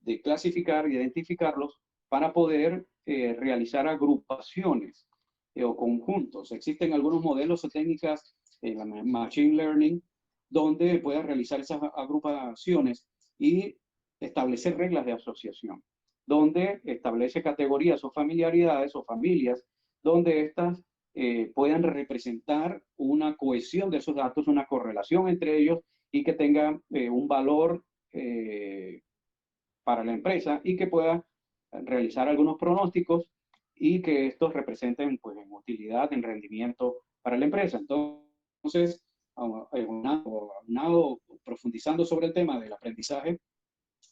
de clasificar, identificarlos para poder realizar agrupaciones o conjuntos. Existen algunos modelos o técnicas en la Machine Learning donde puedes realizar esas agrupaciones y establecer reglas de asociación, donde establece categorías o familiaridades o familias, donde estas puedan representar una cohesión de esos datos, una correlación entre ellos y que tengan un valor para la empresa y que pueda realizar algunos pronósticos y que estos representen pues en utilidad, en rendimiento para la empresa. Entonces, profundizando sobre el tema del aprendizaje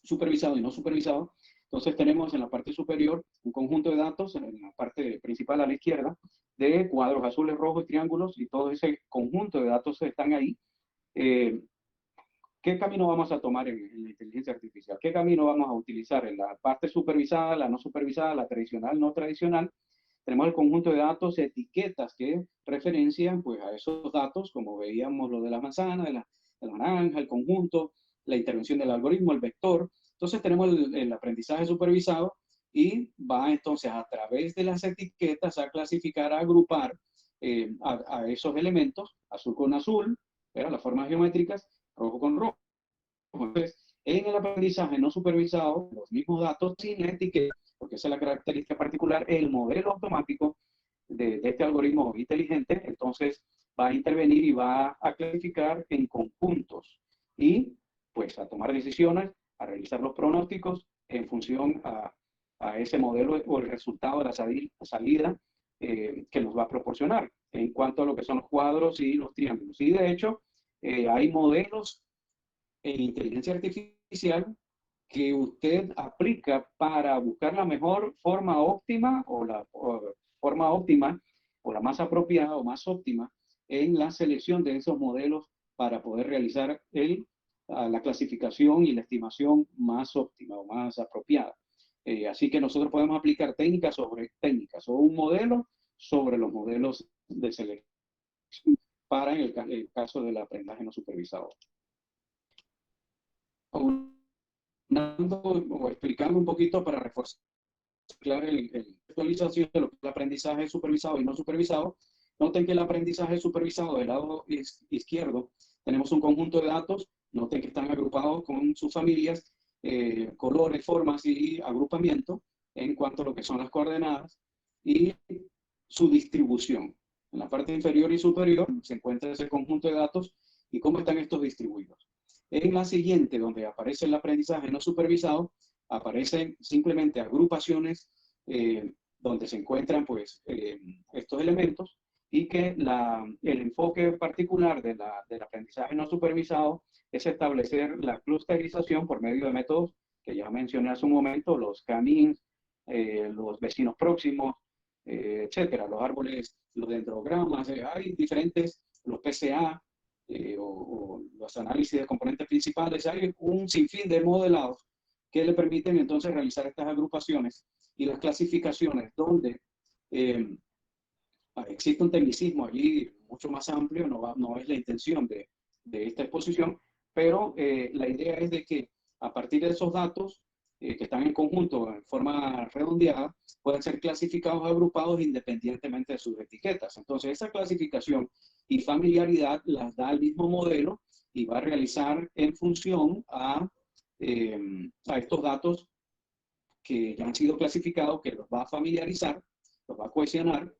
supervisado y no supervisado, entonces tenemos en la parte superior un conjunto de datos, en la parte principal a la izquierda, de cuadros azules, rojos y triángulos, y todo ese conjunto de datos están ahí. ¿Qué camino vamos a tomar en la inteligencia artificial? ¿Qué camino vamos a utilizar en la parte supervisada, la no supervisada, la tradicional, no tradicional? Tenemos el conjunto de datos, etiquetas que referencian pues, a esos datos, como veíamos lo de la manzana, de la naranja, el conjunto, la intervención del algoritmo, el vector. Entonces tenemos el aprendizaje supervisado y va entonces a través de las etiquetas a clasificar, a agrupar a esos elementos, azul con azul, las formas geométricas, rojo con rojo. Entonces, en el aprendizaje no supervisado, los mismos datos sin la etiqueta, porque esa es la característica particular, el modelo automático de este algoritmo inteligente, entonces va a intervenir y va a clasificar en conjuntos y pues a tomar decisiones, a realizar los pronósticos en función a ese modelo o el resultado de la salida que nos va a proporcionar en cuanto a lo que son los cuadros y los triángulos. Y de hecho, hay modelos en inteligencia artificial que usted aplica para buscar la mejor forma óptima forma óptima o la más apropiada o más óptima en la selección de esos modelos para poder realizar la clasificación y la estimación más óptima o más apropiada. Así que nosotros podemos aplicar técnicas sobre técnicas o un modelo sobre los modelos de selección para el caso del aprendizaje no supervisado. O explicando un poquito para reforzar la actualización de lo que es el aprendizaje supervisado y no supervisado. Noten que el aprendizaje supervisado del lado izquierdo tenemos un conjunto de datos. Noten que están agrupados con sus familias, colores, formas y agrupamiento en cuanto a lo que son las coordenadas y su distribución. En la parte inferior y superior se encuentra ese conjunto de datos y cómo están estos distribuidos. En la siguiente, donde aparece el aprendizaje no supervisado, aparecen simplemente agrupaciones donde se encuentran pues estos elementos y que el enfoque particular del aprendizaje no supervisado es establecer la clusterización por medio de métodos que ya mencioné hace un momento, los K-means, los vecinos próximos, etcétera, los árboles, los dendrogramas, hay diferentes, los PCA, o los análisis de componentes principales, hay un sinfín de modelados que le permiten entonces realizar estas agrupaciones y las clasificaciones donde existe un tecnicismo allí mucho más amplio, no es la intención de esta exposición, pero la idea es de que a partir de esos datos que están en conjunto en forma redondeada, pueden ser clasificados o agrupados independientemente de sus etiquetas. Entonces, esa clasificación y familiaridad las da el mismo modelo y va a realizar en función a estos datos que ya han sido clasificados, que los va a familiarizar, los va a cohesionar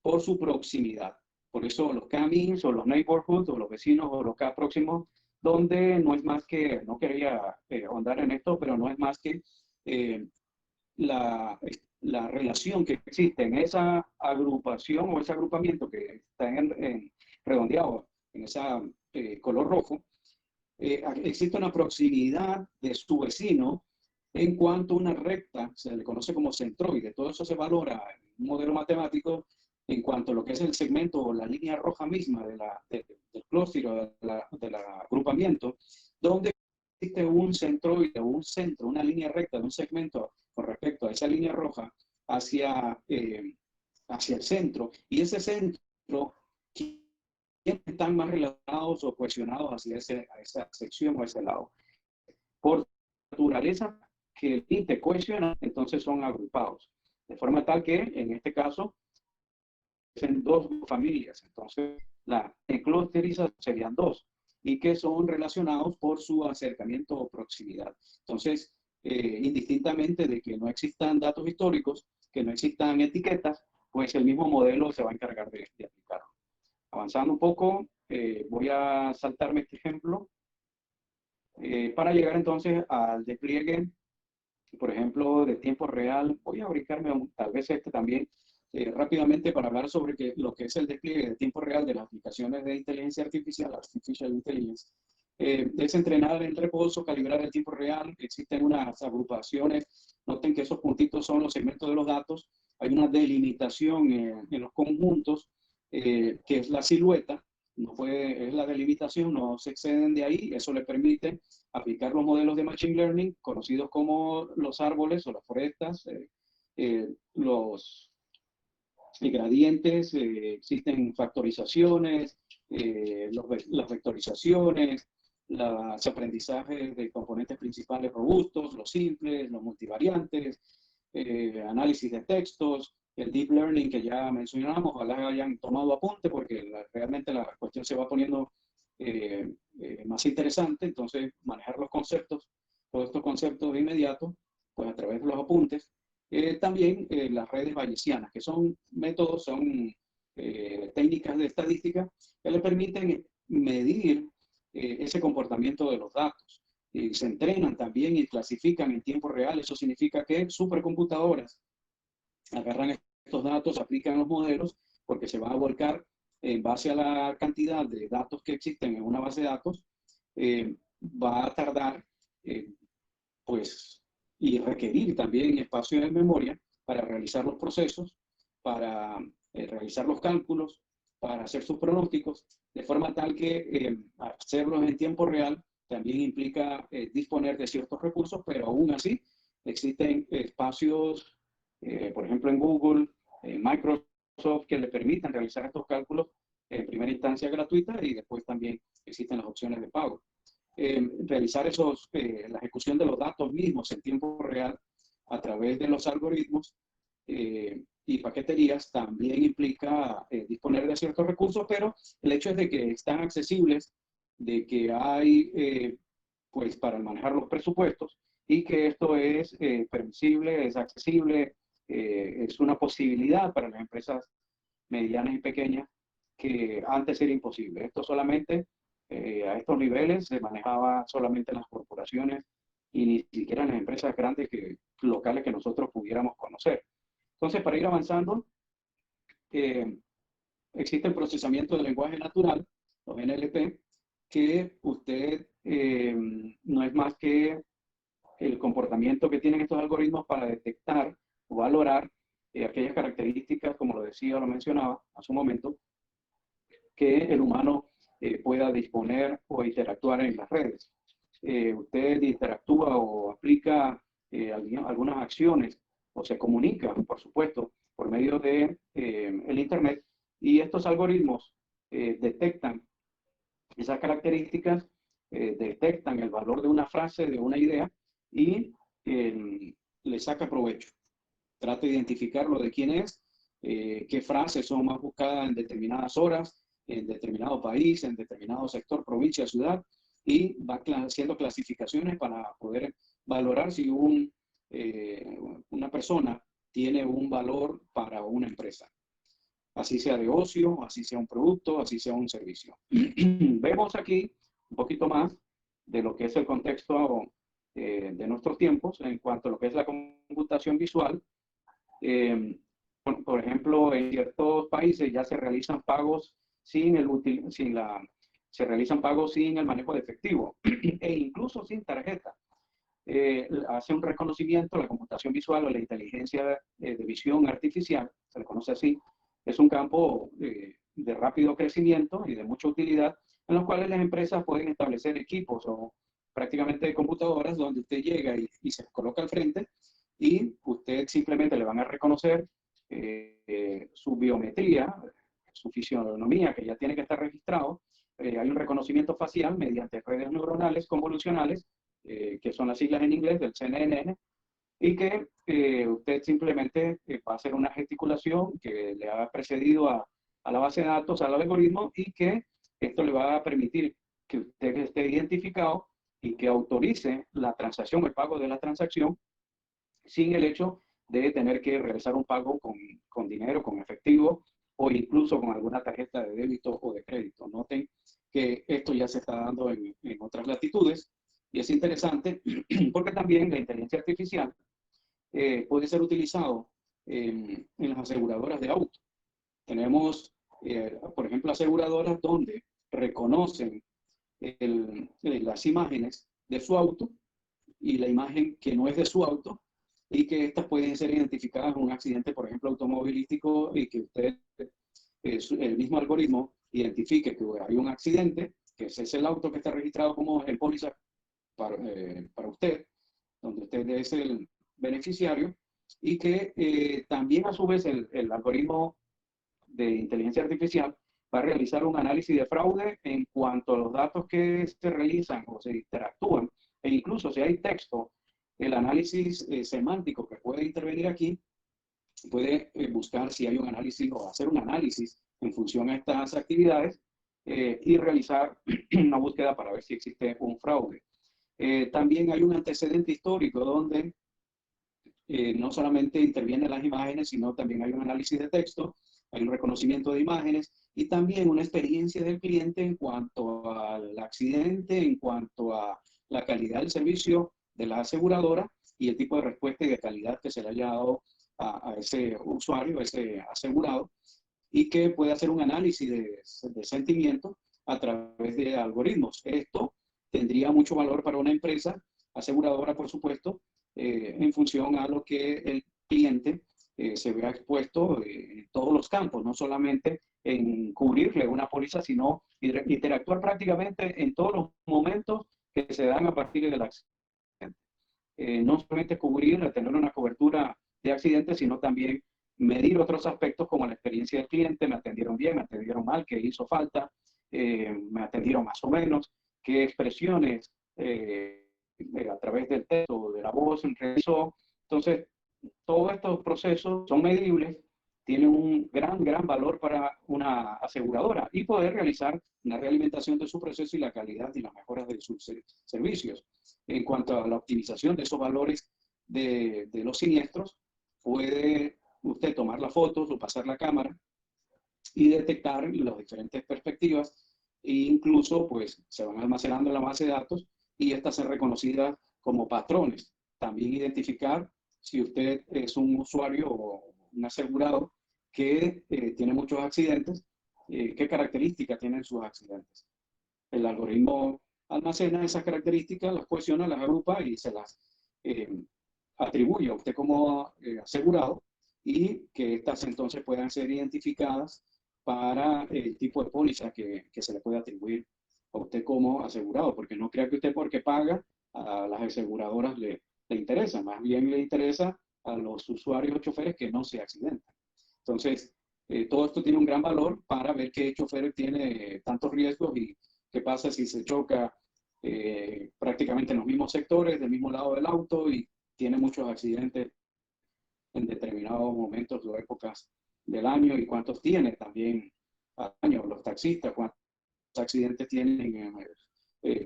por su proximidad. Por eso los K-means o los neighborhoods o los vecinos o los K próximos, donde no es más que, no quería ahondar en esto, pero no es más que la relación que existe en esa agrupación o ese agrupamiento que está redondeado en ese color rojo, existe una proximidad de su vecino en cuanto a una recta, se le conoce como centroide. Todo eso se valora en un modelo matemático en cuanto a lo que es el segmento o la línea roja misma del clúster o del agrupamiento, donde existe un centroide, un centro, una línea recta de un segmento con respecto a esa línea roja hacia el centro, y ese centro están más relacionados o cohesionados hacia esa sección o ese lado. Por naturaleza que el tinte cohesiona, entonces son agrupados. De forma tal que, en este caso, en dos familias. Entonces, la clusterización serían dos y que son relacionados por su acercamiento o proximidad. Entonces, indistintamente de que no existan datos históricos, que no existan etiquetas, pues el mismo modelo se va a encargar de aplicarlo. Avanzando un poco, voy a saltarme este ejemplo para llegar entonces al despliegue, por ejemplo, de tiempo real. Voy a brincarme tal vez este también rápidamente para hablar sobre lo que es el despliegue de tiempo real de las aplicaciones de inteligencia artificial, Artificial Intelligence. Es entrenar en reposo, calibrar el tiempo real. Existen unas agrupaciones. Noten que esos puntitos son los segmentos de los datos. Hay una delimitación en los conjuntos, que es la silueta. Es la delimitación, no se exceden de ahí. Eso le permite aplicar los modelos de Machine Learning, conocidos como los árboles o las forestas, los gradientes, existen factorizaciones, las vectorizaciones, los aprendizajes de componentes principales robustos, los simples, los multivariantes, análisis de textos, el deep learning que ya mencionamos. Ojalá hayan tomado apunte porque realmente la cuestión se va poniendo más interesante. Entonces, manejar los conceptos, todos estos conceptos de inmediato, pues a través de los apuntes. También las redes bayesianas, que son métodos, son técnicas de estadística que le permiten medir ese comportamiento de los datos. Se entrenan también y clasifican en tiempo real. Eso significa que supercomputadoras agarran estos datos, aplican los modelos, porque se va a volcar en base a la cantidad de datos que existen en una base de datos. Va a tardar, pues, y requerir también espacio de memoria para realizar los procesos, para realizar los cálculos, para hacer sus pronósticos, de forma tal que hacerlos en tiempo real también implica disponer de ciertos recursos, pero aún así existen espacios, por ejemplo en Google, en Microsoft, que le permitan realizar estos cálculos en primera instancia gratuita y después también existen las opciones de pago. Realizar la ejecución de los datos mismos en tiempo real a través de los algoritmos y paqueterías también implica disponer de ciertos recursos, pero el hecho es de que están accesibles, de que hay, pues, para manejar los presupuestos y que esto es permisible, es accesible, es una posibilidad para las empresas medianas y pequeñas que antes era imposible. Esto solamente a estos niveles se manejaba solamente en las corporaciones y ni siquiera en las empresas grandes locales que nosotros pudiéramos conocer. Entonces, para ir avanzando, existe el procesamiento del lenguaje natural, los NLP, que usted no es más que el comportamiento que tienen estos algoritmos para detectar o valorar aquellas características, como lo decía o lo mencionaba hace un momento, que el humano pueda disponer o interactuar en las redes. Usted interactúa o aplica algunas acciones o se comunica, por supuesto, por medio de el Internet, y estos algoritmos detectan esas características, detectan el valor de una frase, de una idea, y le saca provecho. Trata de identificarlo de quién es, qué frases son más buscadas en determinadas horas, en determinado país, en determinado sector, provincia, ciudad, y va haciendo clasificaciones para poder valorar si una persona tiene un valor para una empresa, así sea de ocio, así sea un producto, así sea un servicio. Vemos aquí un poquito más de lo que es el contexto de nuestros tiempos en cuanto a lo que es la computación visual. Por ejemplo, en ciertos países ya se realizan pagos se realizan pagos sin el manejo de efectivo e incluso sin tarjeta. Hace un reconocimiento, la computación visual o la inteligencia de visión artificial, se le conoce así, es un campo de rápido crecimiento y de mucha utilidad, en los cuales las empresas pueden establecer equipos o prácticamente computadoras donde usted llega y se coloca al frente y usted simplemente le van a reconocer su biometría, su fisionomía, que ya tiene que estar registrado. Hay un reconocimiento facial mediante redes neuronales convolucionales, que son las siglas en inglés del CNN, y que usted simplemente va a hacer una gesticulación que le ha precedido a la base de datos, al algoritmo, y que esto le va a permitir que usted esté identificado y que autorice la transacción, el pago de la transacción, sin el hecho de tener que realizar un pago con dinero, con efectivo, o incluso con alguna tarjeta de débito o de crédito. Noten que esto ya se está dando en otras latitudes, y es interesante porque también la inteligencia artificial puede ser utilizado en las aseguradoras de auto. Tenemos, por ejemplo, aseguradoras donde reconocen las imágenes de su auto y la imagen que no es de su auto, y que estas pueden ser identificadas en un accidente, por ejemplo, automovilístico, y que usted, el mismo algoritmo, identifique que hay un accidente, que ese es el auto que está registrado como el póliza para usted, donde usted es el beneficiario, y que también a su vez el algoritmo de inteligencia artificial va a realizar un análisis de fraude en cuanto a los datos que se realizan o se interactúan, e incluso si hay texto, el análisis semántico que puede intervenir aquí puede buscar si hay un análisis o hacer un análisis en función a estas actividades y realizar una búsqueda para ver si existe un fraude. También hay un antecedente histórico donde no solamente intervienen las imágenes, sino también hay un análisis de texto, hay un reconocimiento de imágenes y también una experiencia del cliente en cuanto al accidente, en cuanto a la calidad del servicio de la aseguradora y el tipo de respuesta y de calidad que se le haya dado a ese usuario, a ese asegurado, y que puede hacer un análisis de sentimiento a través de algoritmos. Esto tendría mucho valor para una empresa aseguradora, por supuesto, en función a lo que el cliente se vea expuesto en todos los campos, no solamente en cubrirle una póliza, sino interactuar prácticamente en todos los momentos que se dan a partir del accidente. No solamente cubrir, tener una cobertura de accidentes, sino también medir otros aspectos como la experiencia del cliente, me atendieron bien, me atendieron mal, qué hizo falta, me atendieron más o menos, qué expresiones a través del texto o de la voz realizó. Entonces, todos estos procesos son medibles, tienen un gran valor para una aseguradora y poder realizar una realimentación de su proceso y la calidad y las mejoras de sus servicios. En cuanto a la optimización de esos valores de los siniestros, puede usted tomar las fotos o pasar la cámara y detectar las diferentes perspectivas e incluso pues se van almacenando en la base de datos y estas son reconocidas como patrones. También identificar si usted es un usuario o un asegurado que tiene muchos accidentes, qué características tienen sus accidentes. El algoritmo almacena esas características, las cohesiona, las agrupa y se las atribuye a usted como asegurado y que estas entonces puedan ser identificadas para el tipo de póliza que se le puede atribuir a usted como asegurado, porque no crea que usted porque paga a las aseguradoras le interesa, más bien le interesa a los usuarios o choferes que no se accidenten. Entonces, todo esto tiene un gran valor para ver qué chofer tiene tantos riesgos y qué pasa si se choca prácticamente en los mismos sectores, del mismo lado del auto y tiene muchos accidentes en determinados momentos o épocas del año y cuántos tiene también al año, los taxistas, cuántos accidentes tienen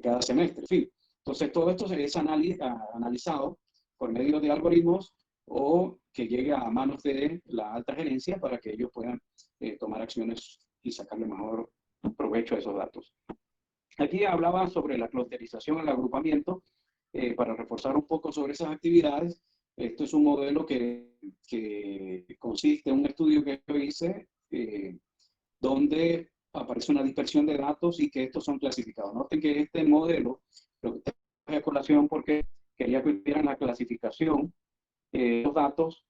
cada semestre. En fin, entonces todo esto es analizado por medio de algoritmos o que llegue a manos de la alta gerencia para que ellos puedan tomar acciones y sacarle mejor provecho a esos datos. Aquí hablaba sobre la clusterización, el agrupamiento, para reforzar un poco sobre esas actividades. Esto es un modelo que consiste en un estudio que yo hice donde aparece una dispersión de datos y que estos son clasificados. Noten que este modelo, lo que traje a colación porque quería que tuvieran la clasificación de los datos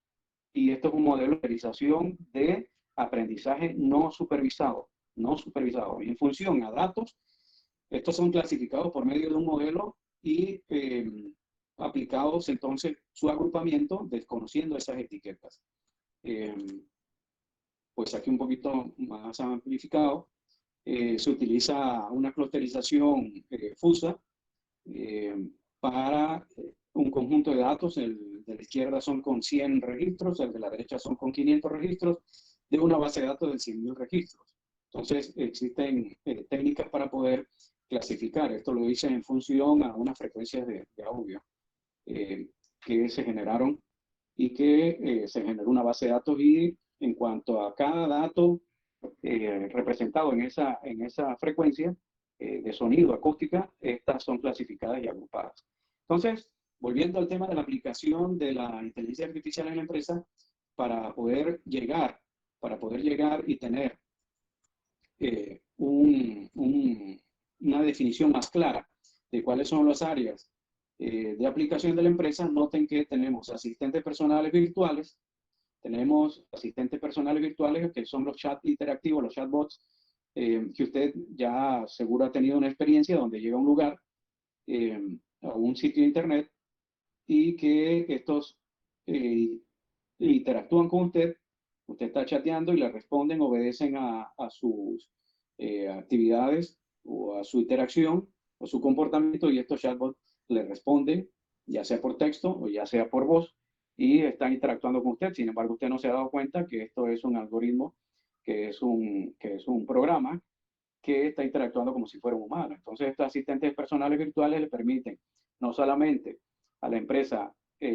y esto es un modelo de clasificación de aprendizaje no supervisado, y en función a datos. Estos son clasificados por medio de un modelo y aplicados entonces su agrupamiento desconociendo esas etiquetas. Pues aquí un poquito más amplificado, se utiliza una clusterización fusa para un conjunto de datos. El de la izquierda son con 100 registros, el de la derecha son con 500 registros de una base de datos de 100.000 registros. Entonces existen técnicas para poder clasificar. Esto lo hice en función a unas frecuencias de audio que se generaron y que se generó una base de datos y en cuanto a cada dato representado en esa frecuencia de sonido acústica, estas son clasificadas y agrupadas. Entonces, volviendo al tema de la aplicación de la inteligencia artificial en la empresa, para poder llegar y tener una definición más clara de cuáles son las áreas de aplicación de la empresa, noten que tenemos asistentes personales virtuales, tenemos asistentes personales virtuales que son los chats interactivos, los chatbots, que usted ya seguro ha tenido una experiencia donde llega a un lugar, a un sitio de internet, y que estos interactúan con usted está chateando y le responden, obedecen a sus actividades o a su interacción o su comportamiento y estos chatbots le responden, ya sea por texto o ya sea por voz, y están interactuando con usted. Sin embargo, usted no se ha dado cuenta que esto es un algoritmo, que es un programa que está interactuando como si fuera un humano. Entonces, estos asistentes personales virtuales le permiten no solamente a la empresa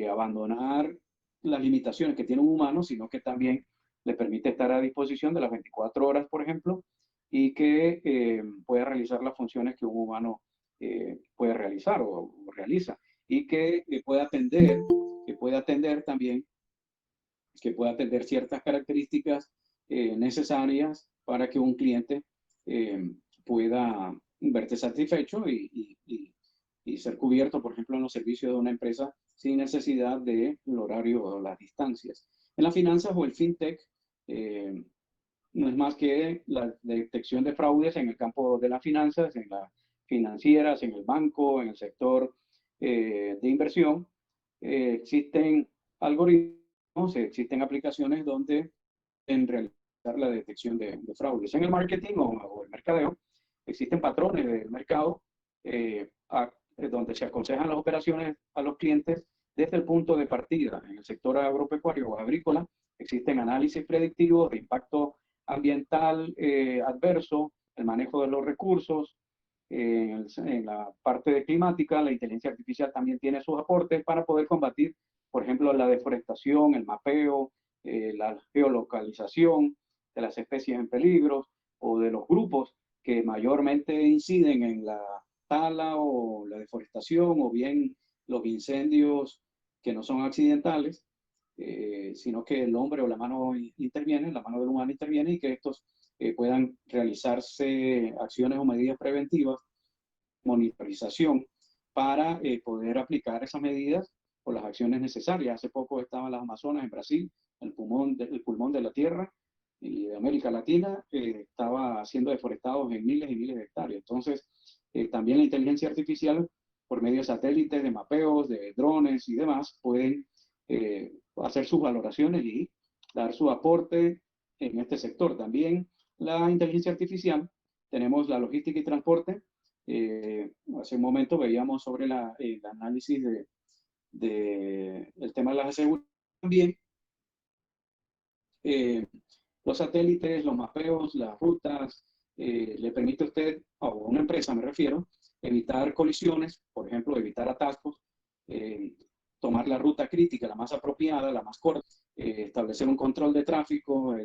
abandonar las limitaciones que tiene un humano, sino que también le permite estar a disposición de las 24 horas, por ejemplo, y que pueda realizar las funciones que un humano puede realizar o realiza, y que pueda atender también, que pueda atender ciertas características necesarias para que un cliente eh, pueda verse satisfecho y ser cubierto, por ejemplo, en los servicios de una empresa sin necesidad del horario o las distancias. En las finanzas o el fintech, eh, no es más que la detección de fraudes en el campo de las finanzas, en las financieras, en el banco, en el sector de inversión. Existen algoritmos, existen aplicaciones donde en realizar la detección de fraudes. En el marketing o el mercadeo, existen patrones del mercado donde se aconsejan las operaciones a los clientes desde el punto de partida. En el sector agropecuario o agrícola existen análisis predictivos de impacto ambiental adverso, el manejo de los recursos. En la parte de climática, la inteligencia artificial también tiene sus aportes para poder combatir, por ejemplo, la deforestación, el mapeo, la geolocalización de las especies en peligro o de los grupos que mayormente inciden en la tala o la deforestación o bien los incendios que no son accidentales, sino que el hombre o la mano interviene, la mano del humano interviene y que estos puedan realizarse acciones o medidas preventivas, monitorización, para poder aplicar esas medidas o las acciones necesarias. Hace poco estaban las Amazonas en Brasil, el pulmón de la Tierra y de América Latina, estaba siendo deforestados en miles y miles de hectáreas. Entonces, también la inteligencia artificial, por medio de satélites, de mapeos, de drones y demás, pueden hacer sus valoraciones y dar su aporte en este sector. También la inteligencia artificial, tenemos la logística y transporte. Hace un momento veíamos sobre el análisis el tema de las aseguranzas también. Eh, los satélites, los mapeos, las rutas, le permite a usted, o a una empresa me refiero, evitar colisiones, por ejemplo, evitar atascos, tomar la ruta crítica, la más apropiada, la más corta, establecer un control de tráfico,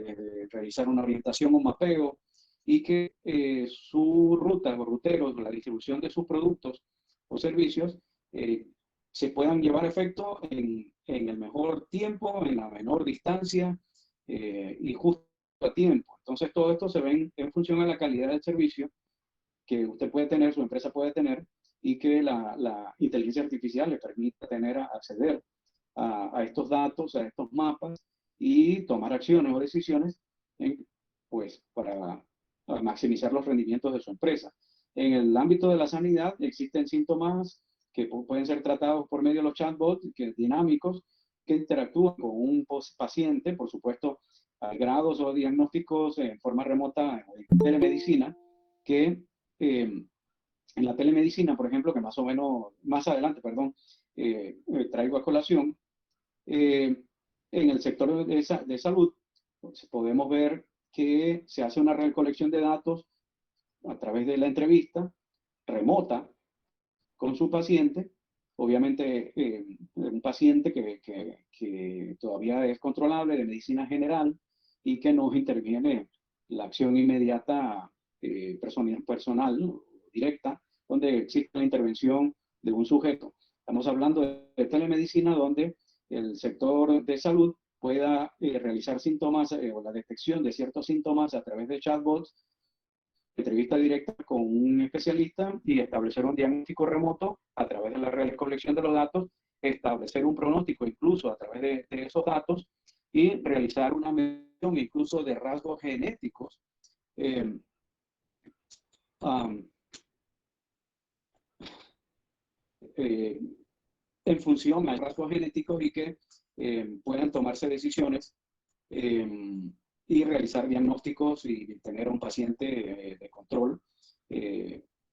realizar una orientación, un mapeo, y que sus rutas o ruteros, la distribución de sus productos o servicios, se puedan llevar a efecto en el mejor tiempo, en la menor distancia y justo a tiempo. Entonces, todo esto se ve en función a la calidad del servicio que usted puede tener, su empresa puede tener, y que la inteligencia artificial le permita acceder a estos datos, a estos mapas y tomar acciones o decisiones pues, para maximizar los rendimientos de su empresa. En el ámbito de la sanidad existen síntomas que pueden ser tratados por medio de los chatbots dinámicos que interactúan con un paciente, por supuesto, hay grados o diagnósticos en forma remota en telemedicina que en la telemedicina, por ejemplo, que más o menos, más adelante, perdón, traigo a colación, en el sector de salud, pues, podemos ver que se hace una recolección de datos a través de la entrevista remota con su paciente, obviamente un paciente que todavía es controlable de medicina general y que nos interviene la acción inmediata personal, directa, donde existe la intervención de un sujeto. Estamos hablando de telemedicina donde el sector de salud pueda realizar síntomas o la detección de ciertos síntomas a través de chatbots, entrevista directa con un especialista y establecer un diagnóstico remoto a través de la recolección de los datos, establecer un pronóstico incluso a través de esos datos y realizar una medición incluso de rasgos genéticos eh, um, eh, en función a rasgos genéticos y que puedan tomarse decisiones y realizar diagnósticos y tener un paciente de control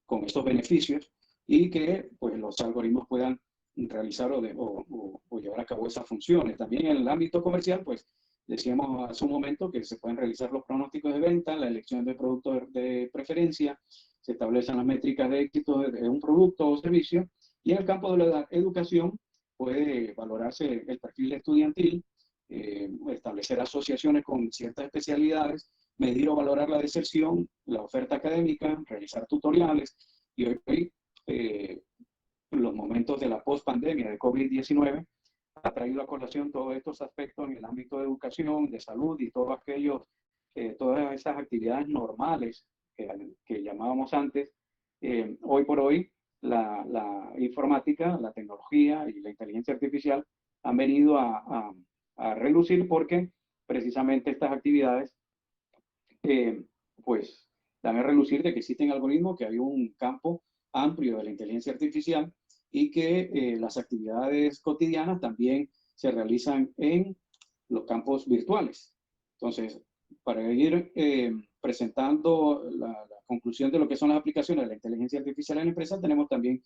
con estos beneficios y que pues, los algoritmos puedan realizar o llevar a cabo esas funciones. También en el ámbito comercial, pues decíamos hace un momento que se pueden realizar los pronósticos de venta, la elección de productos de preferencia, se establecen las métricas de éxito de un producto o servicio, y en el campo de la educación puede valorarse el perfil estudiantil, puede valorarse el perfil de los alumnos, puede valorarse el perfil de establecer asociaciones con ciertas especialidades, medir o valorar la deserción, la oferta académica, realizar tutoriales. Y hoy los momentos de la post-pandemia de COVID-19 ha traído a colación todos estos aspectos en el ámbito de educación, de salud y todos aquellos, todas esas actividades normales que llamábamos antes. Hoy por hoy, la informática, la tecnología y la inteligencia artificial han venido a relucir porque precisamente estas actividades pues dan a relucir de que existen algoritmos, que hay un campo amplio de la inteligencia artificial y que las actividades cotidianas también se realizan en los campos virtuales. Entonces, para ir presentando la conclusión de lo que son las aplicaciones de la inteligencia artificial en la empresa, tenemos también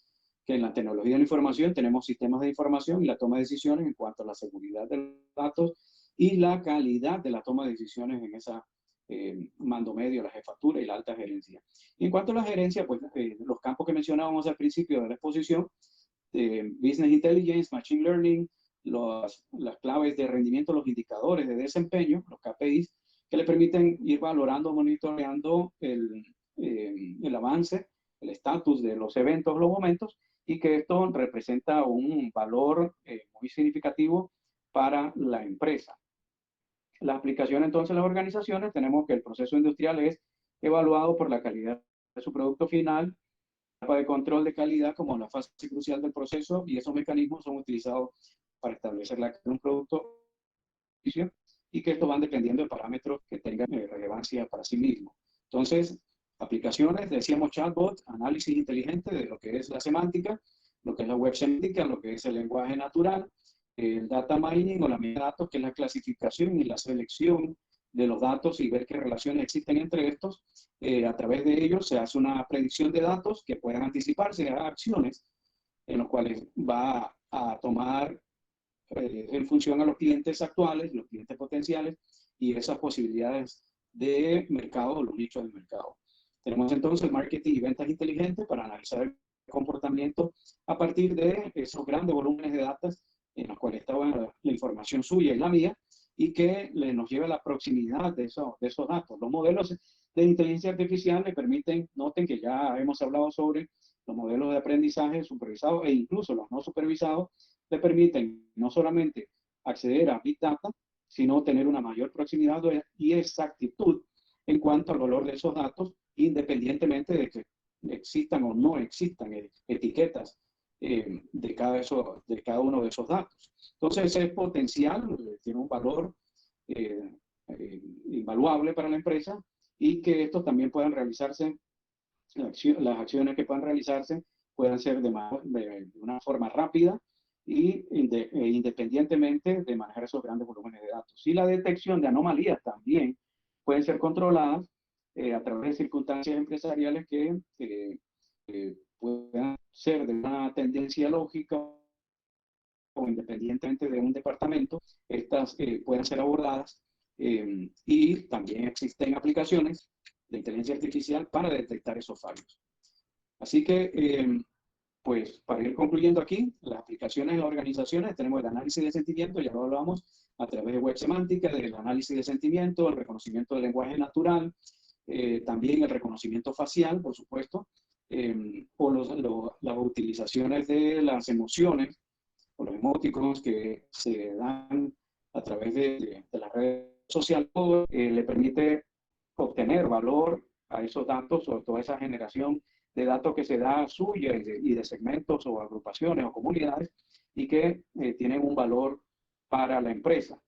que en la tecnología de la información tenemos sistemas de información y la toma de decisiones en cuanto a la seguridad de los datos y la calidad de la toma de decisiones en esa mando medio, la jefatura y la alta gerencia. Y en cuanto a la gerencia, pues los campos que mencionábamos al principio de la exposición, Business Intelligence, Machine Learning, las claves de rendimiento, los indicadores de desempeño, los KPIs, que le permiten ir valorando, monitoreando el avance, el estatus de los eventos, los momentos, y que esto representa un valor muy significativo para la empresa. La aplicación entonces en las organizaciones, tenemos que el proceso industrial es evaluado por la calidad de su producto final, etapa de control de calidad como la fase crucial del proceso, y esos mecanismos son utilizados para establecer la calidad de un producto y que estos van dependiendo de parámetros que tengan relevancia para sí mismo. Entonces, aplicaciones, decíamos chatbot, análisis inteligente de lo que es la semántica, lo que es la web semántica, lo que es el lenguaje natural, el data mining o la mina de datos, que es la clasificación y la selección de los datos y ver qué relaciones existen entre estos. A través de ellos se hace una predicción de datos que puedan anticiparse a acciones en las cuales va a tomar en función a los clientes actuales, los clientes potenciales y esas posibilidades de mercado, los nichos de mercado. Tenemos entonces marketing y ventas inteligentes para analizar el comportamiento a partir de esos grandes volúmenes de datos en los cuales estaba la información suya y la mía, y que nos lleva a la proximidad de esos datos. Los modelos de inteligencia artificial le permiten, noten que ya hemos hablado sobre los modelos de aprendizaje supervisados e incluso los no supervisados, le permiten no solamente acceder a Big Data, sino tener una mayor proximidad y exactitud en cuanto al valor de esos datos, independientemente de que existan o no existan etiquetas de cada uno de esos datos. Entonces, ese potencial tiene un valor invaluable para la empresa, y que estos también puedan realizarse, las acciones que puedan realizarse puedan ser de una forma rápida y independientemente de manejar esos grandes volúmenes de datos. Y la detección de anomalías también pueden ser controladas a través de circunstancias empresariales que puedan ser de una tendencia lógica o independientemente de un departamento, estas pueden ser abordadas, y también existen aplicaciones de inteligencia artificial para detectar esos fallos. Así que, pues para ir concluyendo aquí, las aplicaciones en las organizaciones, tenemos el análisis de sentimiento, ya lo hablamos, a través de web semántica, del análisis de sentimiento, el reconocimiento del lenguaje natural, también el reconocimiento facial, por supuesto, o las utilizaciones de las emociones, o los emoticons que se dan a través de las redes sociales, le permite obtener valor a esos datos, o toda esa generación de datos que se da suya y de segmentos o agrupaciones o comunidades, y que tienen un valor para la empresa.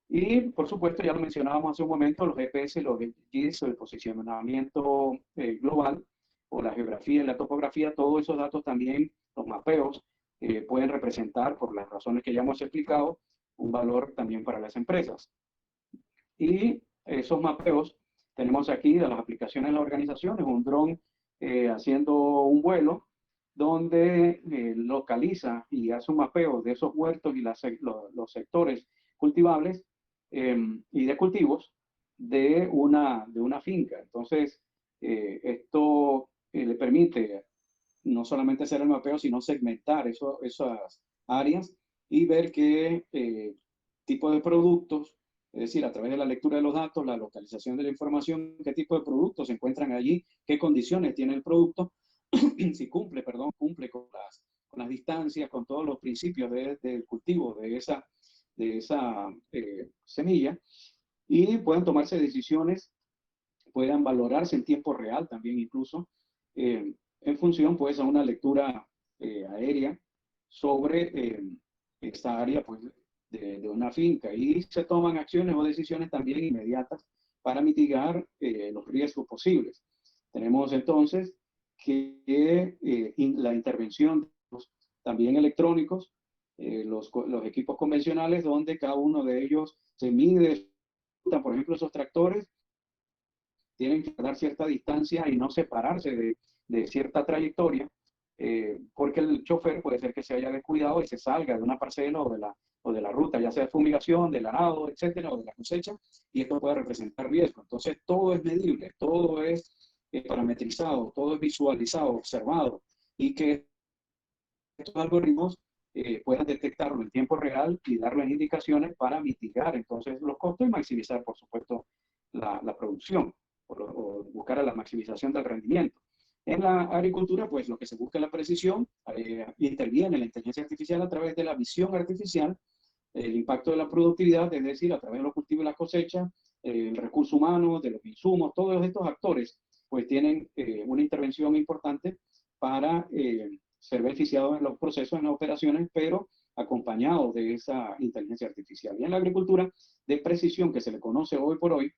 Y por supuesto, ya lo mencionábamos hace un momento, los GPS, los GIS, el posicionamiento global, o la geografía y la topografía, todos esos datos también, los mapeos, pueden representar, por las razones que ya hemos explicado, un valor también para las empresas. Y esos mapeos, tenemos aquí de las aplicaciones en las organizaciones, un dron haciendo un vuelo, donde localiza y hace un mapeo de esos huertos y los sectores cultivables y de cultivos de una finca. Entonces, esto le permite no solamente hacer el mapeo, sino segmentar esas áreas y ver qué tipo de productos, es decir, a través de la lectura de los datos, la localización de la información, qué tipo de productos se encuentran allí, qué condiciones tiene el producto, si cumple, perdón, cumple con las distancias, con todos los principios del cultivo de esa semilla, y puedan tomarse decisiones, puedan valorarse en tiempo real también incluso, en función pues a una lectura aérea sobre esta área pues de una finca, y se toman acciones o decisiones también inmediatas para mitigar los riesgos posibles. Tenemos entonces que la intervención también electrónicos, los equipos convencionales donde cada uno de ellos se mide, por ejemplo, esos tractores tienen que dar cierta distancia y no separarse de cierta trayectoria, porque el chofer puede ser que se haya descuidado y se salga de una parcela o de la ruta, ya sea de fumigación, del arado, etcétera, o de la cosecha, y esto puede representar riesgo. Entonces, todo es medible, todo es parametrizado, todo es visualizado, observado, y que estos algoritmos puedan detectarlo en tiempo real y darles indicaciones para mitigar entonces los costos y maximizar, por supuesto, la producción o buscar a la maximización del rendimiento. En la agricultura, pues lo que se busca es la precisión, interviene la inteligencia artificial a través de la visión artificial, el impacto de la productividad, es decir, a través de los cultivos y las cosechas, el recurso humano, de los insumos, todos estos actores, pues tienen una intervención importante para ser beneficiados en los procesos, en las operaciones, pero acompañados de esa inteligencia artificial. Y en la agricultura de precisión, que se le conoce hoy por hoy,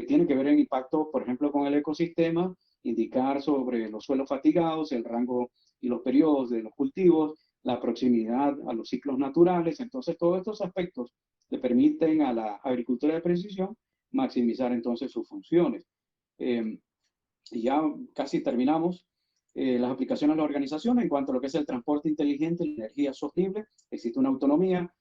tiene que ver el impacto, por ejemplo, con el ecosistema, indicar sobre los suelos fatigados, el rango y los periodos de los cultivos, la proximidad a los ciclos naturales. Entonces, todos estos aspectos le permiten a la agricultura de precisión maximizar entonces sus funciones. Y ya casi terminamos. Las aplicaciones a la organización en cuanto a lo que es el transporte inteligente, la energía sostenible, existe una autonomía,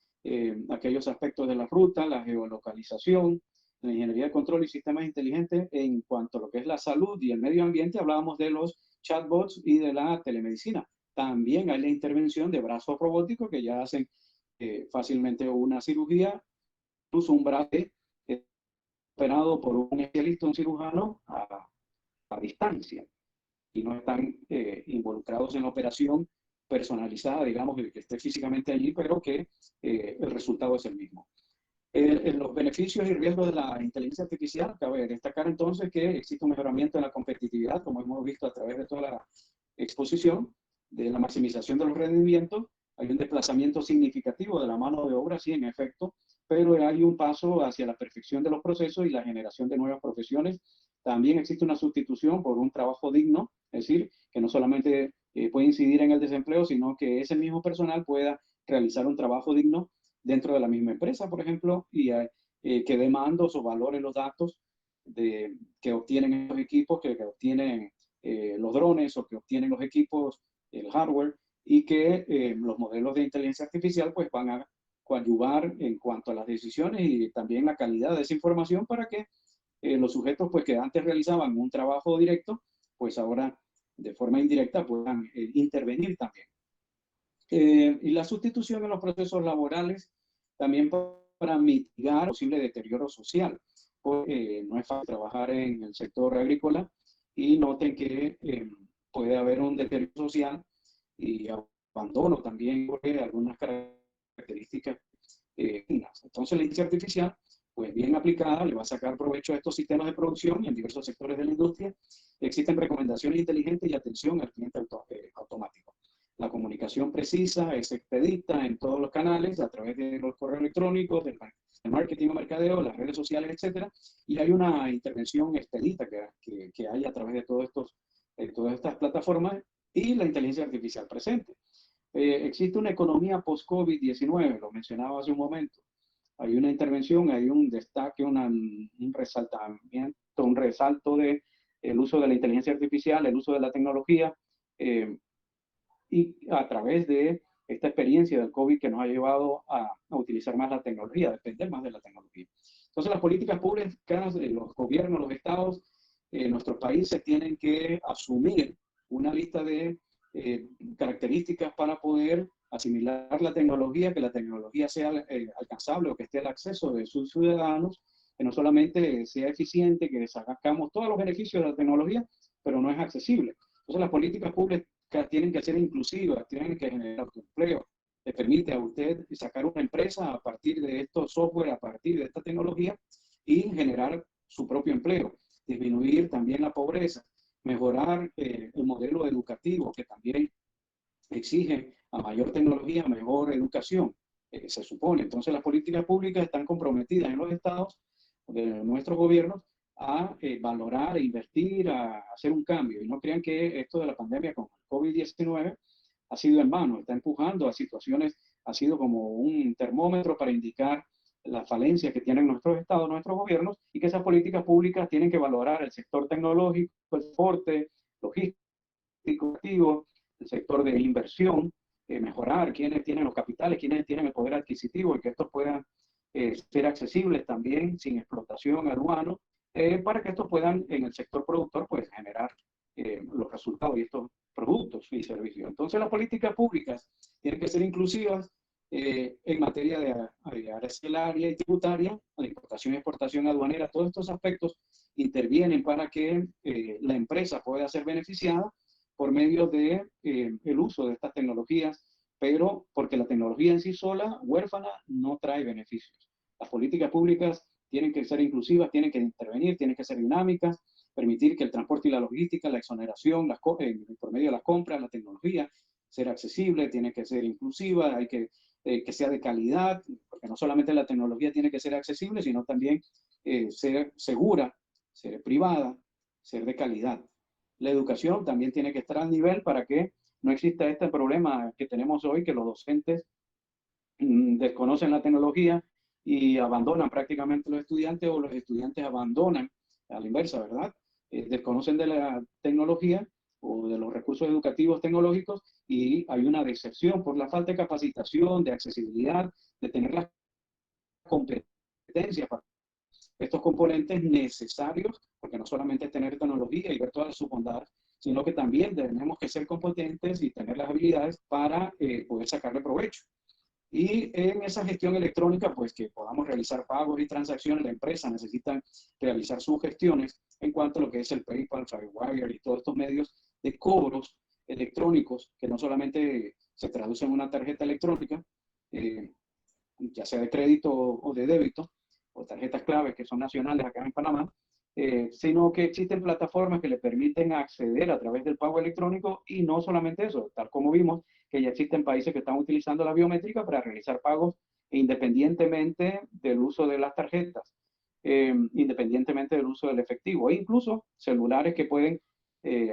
aquellos aspectos de la ruta, la geolocalización, la ingeniería de control y sistemas inteligentes. En cuanto a lo que es la salud y el medio ambiente, hablábamos de los chatbots y de la telemedicina. También hay la intervención de brazos robóticos que ya hacen fácilmente una cirugía, incluso un brazo operado por un especialista, un cirujano, a distancia, y no están involucrados en la operación personalizada, digamos, que esté físicamente allí, pero que el resultado es el mismo. Los beneficios y riesgos de la inteligencia artificial, cabe destacar entonces que existe un mejoramiento en la competitividad, como hemos visto a través de toda la exposición, de la maximización de los rendimientos. Hay un desplazamiento significativo de la mano de obra, sí, en efecto, pero hay un paso hacia la perfección de los procesos y la generación de nuevas profesiones. También existe una sustitución por un trabajo digno, es decir, que no solamente puede incidir en el desempleo, sino que ese mismo personal pueda realizar un trabajo digno dentro de la misma empresa, por ejemplo, y que dé mandos o valore los datos que obtienen estos equipos, que obtienen los drones o que obtienen los equipos, el hardware, y que los modelos de inteligencia artificial pues van a coadyuvar en cuanto a las decisiones y también la calidad de esa información para que los sujetos pues que antes realizaban un trabajo directo, pues ahora de forma indirecta puedan intervenir también. Y la sustitución en los procesos laborales también para mitigar posible deterioro social. Porque no es fácil trabajar en el sector agrícola y noten que puede haber un deterioro social y abandono también de algunas características. Entonces la inteligencia artificial, pues bien aplicada, le va a sacar provecho a estos sistemas de producción y en diversos sectores de la industria. Existen recomendaciones inteligentes y atención al cliente automático. La comunicación precisa es expedita en todos los canales, a través de los correos electrónicos, del marketing o mercadeo, las redes sociales, etcétera. Y hay una intervención expedita que hay a través de todas estas plataformas y la inteligencia artificial presente. Existe una economía post-COVID-19, lo mencionaba hace un momento. Hay una intervención, hay un destaque, un resaltamiento, un resalto de el uso de la inteligencia artificial, el uso de la tecnología, y a través de esta experiencia del COVID que nos ha llevado a utilizar más la tecnología, a depender más de la tecnología. Entonces, las políticas públicas de los gobiernos, los estados, nuestros países tienen que asumir una lista de características para poder asimilar la tecnología, que la tecnología sea alcanzable o que esté al acceso de sus ciudadanos, que no solamente sea eficiente, que sacamos todos los beneficios de la tecnología, pero no es accesible. Entonces las políticas públicas tienen que ser inclusivas, tienen que generar empleo. Le permite a usted sacar una empresa a partir de estos software, a partir de esta tecnología y generar su propio empleo, disminuir también la pobreza, mejorar el modelo educativo que también exige a mayor tecnología, mejor educación, se supone. Entonces las políticas públicas están comprometidas en los estados de nuestros gobiernos a valorar, a invertir, a hacer un cambio. Y no crean que esto de la pandemia con COVID-19 ha sido en vano, está empujando a situaciones, ha sido como un termómetro para indicar la falencia que tienen nuestros estados, nuestros gobiernos, y que esas políticas públicas tienen que valorar el sector tecnológico, el transporte, logístico, activo, el sector de inversión, mejorar quiénes tienen los capitales, quiénes tienen el poder adquisitivo y que estos puedan ser accesibles también sin explotación aduana, para que estos puedan en el sector productor pues generar los resultados y estos productos y servicios. Entonces las políticas públicas tienen que ser inclusivas en materia de arancelaria y tributaria, la importación y exportación aduanera, todos estos aspectos intervienen para que la empresa pueda ser beneficiada por medio de el uso de estas tecnologías, pero porque la tecnología en sí sola, huérfana, no trae beneficios. Las políticas públicas tienen que ser inclusivas, tienen que intervenir, tienen que ser dinámicas, permitir que el transporte y la logística, la exoneración, por medio de las compras, la tecnología, ser accesible, tiene que ser inclusiva, hay que sea de calidad, porque no solamente la tecnología tiene que ser accesible, sino también ser segura, ser privada, ser de calidad. La educación también tiene que estar al nivel para que no exista este problema que tenemos hoy, que los docentes desconocen la tecnología y abandonan prácticamente los estudiantes o los estudiantes abandonan a la inversa, ¿verdad? Desconocen de la tecnología o de los recursos educativos tecnológicos y hay una decepción por la falta de capacitación, de accesibilidad, de tener las competencias para estos componentes necesarios, porque no solamente es tener tecnología y ver todas sus bondades, sino que también tenemos que ser competentes y tener las habilidades para poder sacarle provecho. Y en esa gestión electrónica, pues que podamos realizar pagos y transacciones, la empresa necesita realizar sus gestiones en cuanto a lo que es el PayPal, Firewire y todos estos medios de cobros electrónicos, que no solamente se traducen en una tarjeta electrónica, ya sea de crédito o de débito, o tarjetas claves que son nacionales acá en Panamá, sino que existen plataformas que le permiten acceder a través del pago electrónico y no solamente eso, tal como vimos que ya existen países que están utilizando la biométrica para realizar pagos independientemente del uso de las tarjetas, independientemente del uso del efectivo, e incluso celulares que pueden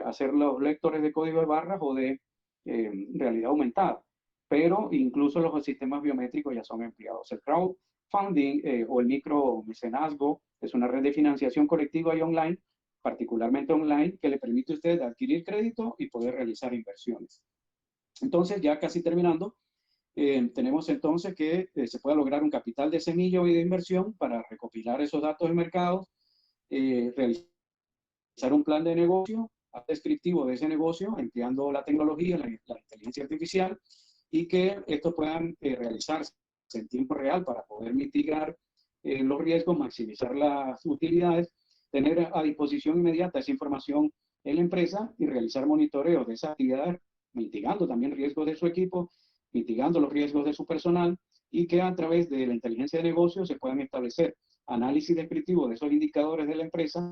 hacer los lectores de código de barras o de realidad aumentada, pero incluso los sistemas biométricos ya son empleados. El crowdfunding o el micromecenazgo es una red de financiación colectiva y online, particularmente online, que le permite a usted adquirir crédito y poder realizar inversiones. Entonces, ya casi terminando, tenemos entonces que se pueda lograr un capital de semilla y de inversión para recopilar esos datos de mercado, realizar un plan de negocio descriptivo de ese negocio, empleando la tecnología, la inteligencia artificial, y que estos puedan realizarse en tiempo real para poder mitigar los riesgos, maximizar las utilidades, tener a disposición inmediata esa información en la empresa y realizar monitoreo de esas actividades, mitigando también riesgos de su equipo, mitigando los riesgos de su personal, y que a través de la inteligencia de negocios se puedan establecer análisis descriptivo de esos indicadores de la empresa,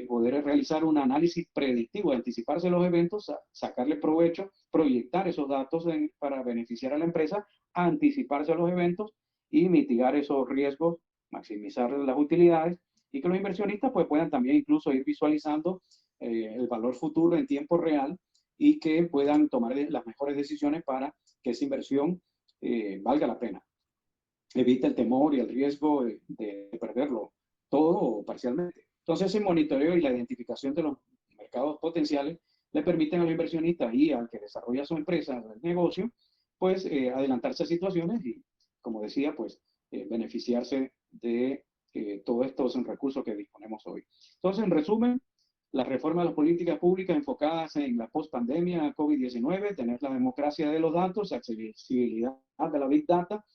poder realizar un análisis predictivo, anticiparse los eventos, sacarle provecho, proyectar esos datos para beneficiar a la empresa, anticiparse a los eventos y mitigar esos riesgos, maximizar las utilidades y que los inversionistas pues, puedan también incluso ir visualizando el valor futuro en tiempo real y que puedan tomar las mejores decisiones para que esa inversión valga la pena. Evita el temor y el riesgo de perderlo todo o parcialmente. Entonces, el monitoreo y la identificación de los mercados potenciales le permiten a los inversionistas y al que desarrolla su empresa, el negocio, pues adelantarse a situaciones y, como decía, pues beneficiarse de todos estos recursos que disponemos hoy. Entonces, en resumen, La reforma de las políticas públicas enfocadas en la post-pandemia COVID-19, tener la democracia de los datos, accesibilidad de la Big Data,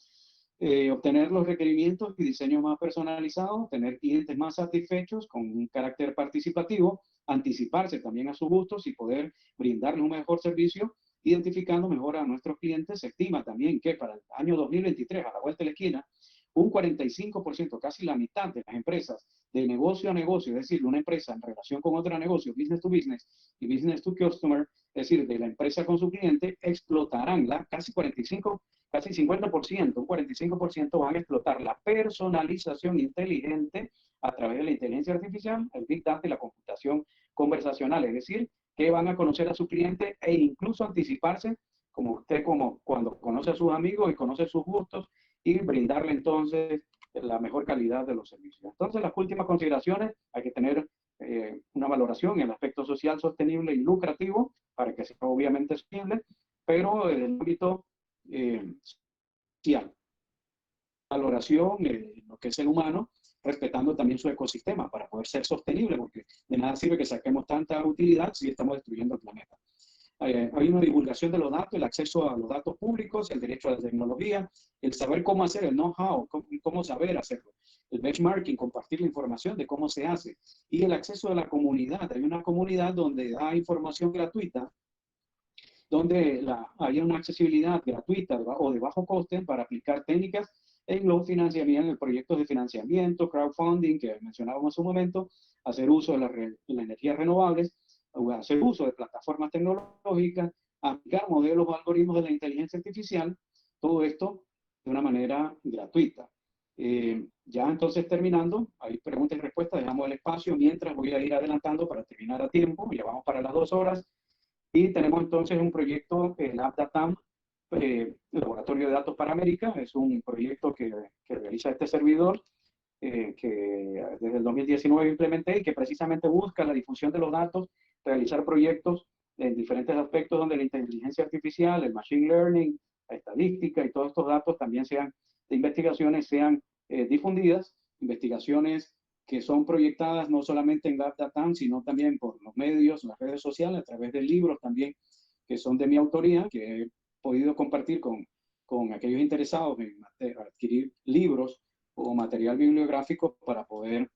obtener los requerimientos y diseños más personalizados, tener clientes más satisfechos con un carácter participativo, anticiparse también a sus gustos y poder brindarles un mejor servicio, identificando mejor a nuestros clientes. Se estima también que para el año 2023, a la vuelta de la esquina, un 45%, casi la mitad de las empresas de negocio a negocio, es decir, una empresa en relación con otro negocio, business to business y business to customer, es decir, de la empresa con su cliente, explotarán casi 45, casi 50%, un 45% van a explotar la personalización inteligente a través de la inteligencia artificial, el Big Data y la computación conversacional, es decir, que van a conocer a su cliente e incluso anticiparse, como usted, como cuando conoce a sus amigos y conoce sus gustos, y brindarle entonces la mejor calidad de los servicios. Entonces, las últimas consideraciones, hay que tener una valoración en el aspecto social sostenible y lucrativo para que sea obviamente sostenible, pero en el ámbito social, valoración lo que es el humano, respetando también su ecosistema para poder ser sostenible, porque de nada sirve que saquemos tanta utilidad si estamos destruyendo el planeta. Hay una divulgación de los datos, el acceso a los datos públicos, el derecho a la tecnología, el saber cómo hacer, el know-how, cómo saber hacerlo, el benchmarking, compartir la información de cómo se hace, y el acceso a la comunidad. Hay una comunidad donde da información gratuita, donde hay una accesibilidad gratuita o de bajo coste para aplicar técnicas en los financiamientos, en proyectos de financiamiento, crowdfunding, que mencionábamos hace un momento, hacer uso de las energías renovables, hacer uso de plataformas tecnológicas, aplicar modelos o algoritmos de la inteligencia artificial, todo esto de una manera gratuita. Ya entonces terminando, hay preguntas y respuestas, dejamos el espacio mientras voy a ir adelantando para terminar a tiempo, ya vamos para las 2 horas, y tenemos entonces un proyecto, el AppDatam, Laboratorio de Datos para América, es un proyecto que realiza este servidor, que desde el 2019 implementé y que precisamente busca la difusión de los datos, realizar proyectos en diferentes aspectos donde la inteligencia artificial, el machine learning, la estadística y todos estos datos también sean de investigaciones, sean difundidas, investigaciones que son proyectadas no solamente en AppDatam, sino también por los medios, las redes sociales, a través de libros también que son de mi autoría, que he podido compartir con aquellos interesados en adquirir libros o material bibliográfico para poder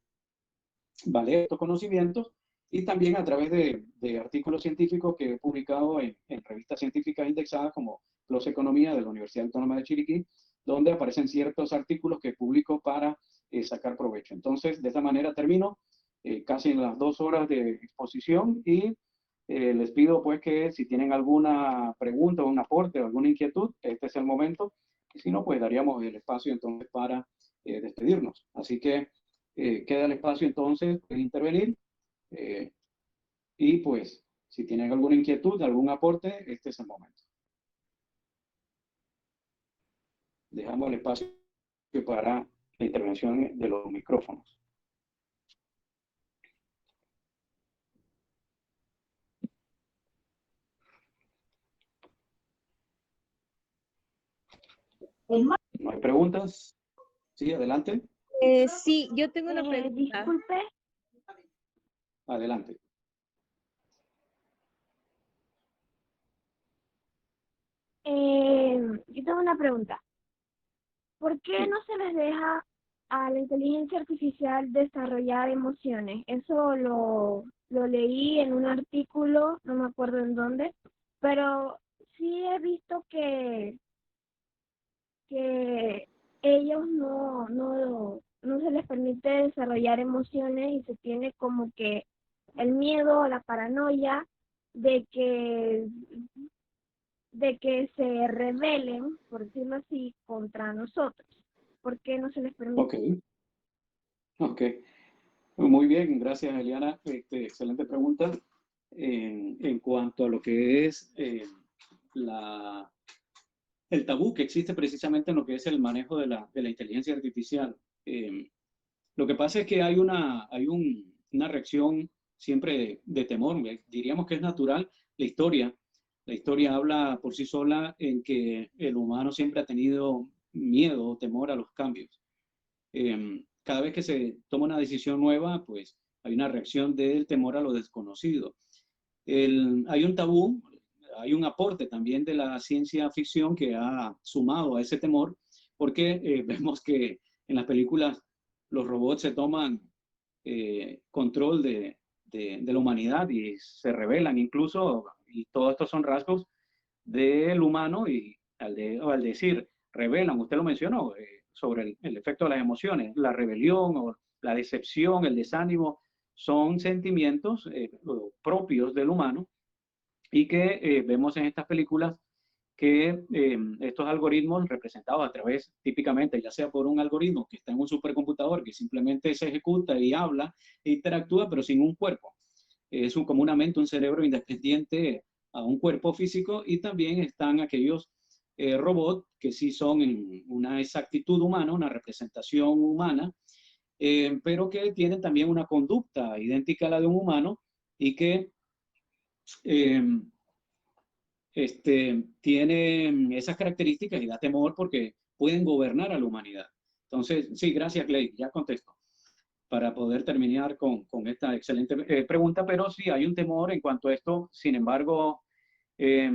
valer estos conocimientos, y también a través de artículos científicos que he publicado en revistas científicas indexadas como PLOS Economía de la Universidad Autónoma de Chiriquí, donde aparecen ciertos artículos que publico para sacar provecho. Entonces, de esta manera termino casi en las 2 horas de exposición, y les pido pues que si tienen alguna pregunta o un aporte o alguna inquietud, este es el momento, y si no, pues daríamos el espacio entonces para despedirnos. Así que queda el espacio entonces, pueden intervenir, y pues si tienen alguna inquietud, algún aporte, este es el momento. Dejamos el espacio para la intervención de los micrófonos. ¿No hay preguntas? Sí, adelante. Sí, yo tengo una pregunta. Disculpe. Adelante. Yo tengo una pregunta. ¿Por qué no se les deja a la inteligencia artificial desarrollar emociones? Eso lo leí en un artículo, no me acuerdo en dónde, pero sí he visto que ellos no se les permite desarrollar emociones y se tiene como que el miedo o la paranoia de que se rebelen, por decirlo así, contra nosotros. ¿Por qué no se les permite? Ok. Muy bien, gracias Eliana. Excelente pregunta. En cuanto a lo que es el tabú que existe precisamente en lo que es el manejo de la inteligencia artificial. Lo que pasa es que hay una reacción siempre de temor, diríamos que es natural. La historia habla por sí sola en que el humano siempre ha tenido miedo o temor a los cambios. Cada vez que se toma una decisión nueva, pues hay una reacción del temor a lo desconocido. Hay un tabú, hay un aporte también de la ciencia ficción que ha sumado a ese temor, porque vemos que en las películas los robots se toman control de la humanidad y se rebelan incluso, y todos estos son rasgos del humano, y al decir revelan, usted lo mencionó, sobre el efecto de las emociones, la rebelión o la decepción, el desánimo, son sentimientos propios del humano y que vemos en estas películas que estos algoritmos representados a través, típicamente, ya sea por un algoritmo que está en un supercomputador que simplemente se ejecuta y habla e interactúa, pero sin un cuerpo. Es comúnmente un cerebro independiente a un cuerpo físico, y también están aquellos robots que sí son en una exactitud humana, una representación humana, pero que tienen también una conducta idéntica a la de un humano y que eh, tienen esas características y da temor porque pueden gobernar a la humanidad. Entonces, sí, gracias, Clay, ya contesto para poder terminar con esta excelente pregunta, pero sí hay un temor en cuanto a esto. Sin embargo, eh,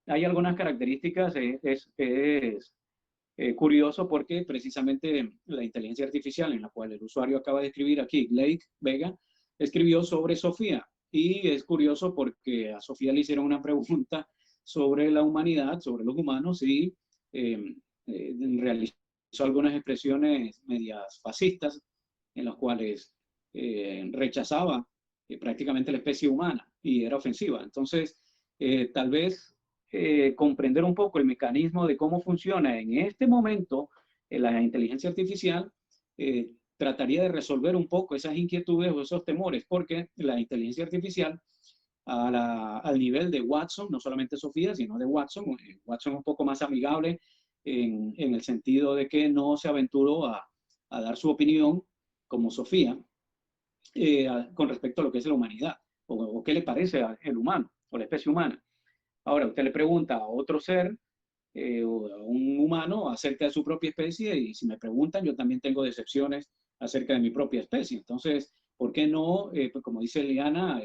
hay algunas características, curioso porque precisamente la inteligencia artificial en la cual el usuario acaba de escribir aquí, Blake Vega, escribió sobre Sofía. Y es curioso porque a Sofía le hicieron una pregunta sobre la humanidad, sobre los humanos, y realizó algunas expresiones medias fascistas en las cuales rechazaba prácticamente la especie humana y era ofensiva. Entonces, tal vez comprender un poco el mecanismo de cómo funciona en este momento la inteligencia artificial, trataría de resolver un poco esas inquietudes o esos temores, porque la inteligencia artificial al nivel de Watson, no solamente Sofía, sino de Watson, Watson un poco más amigable en el sentido de que no se aventuró a dar su opinión como Sofía con respecto a lo que es la humanidad o qué le parece al humano o la especie humana. Ahora, usted le pregunta a otro ser, o a un humano, acerca de su propia especie, y si me preguntan, yo también tengo decepciones acerca de mi propia especie. Entonces, ¿por qué no, pues como dice Liana,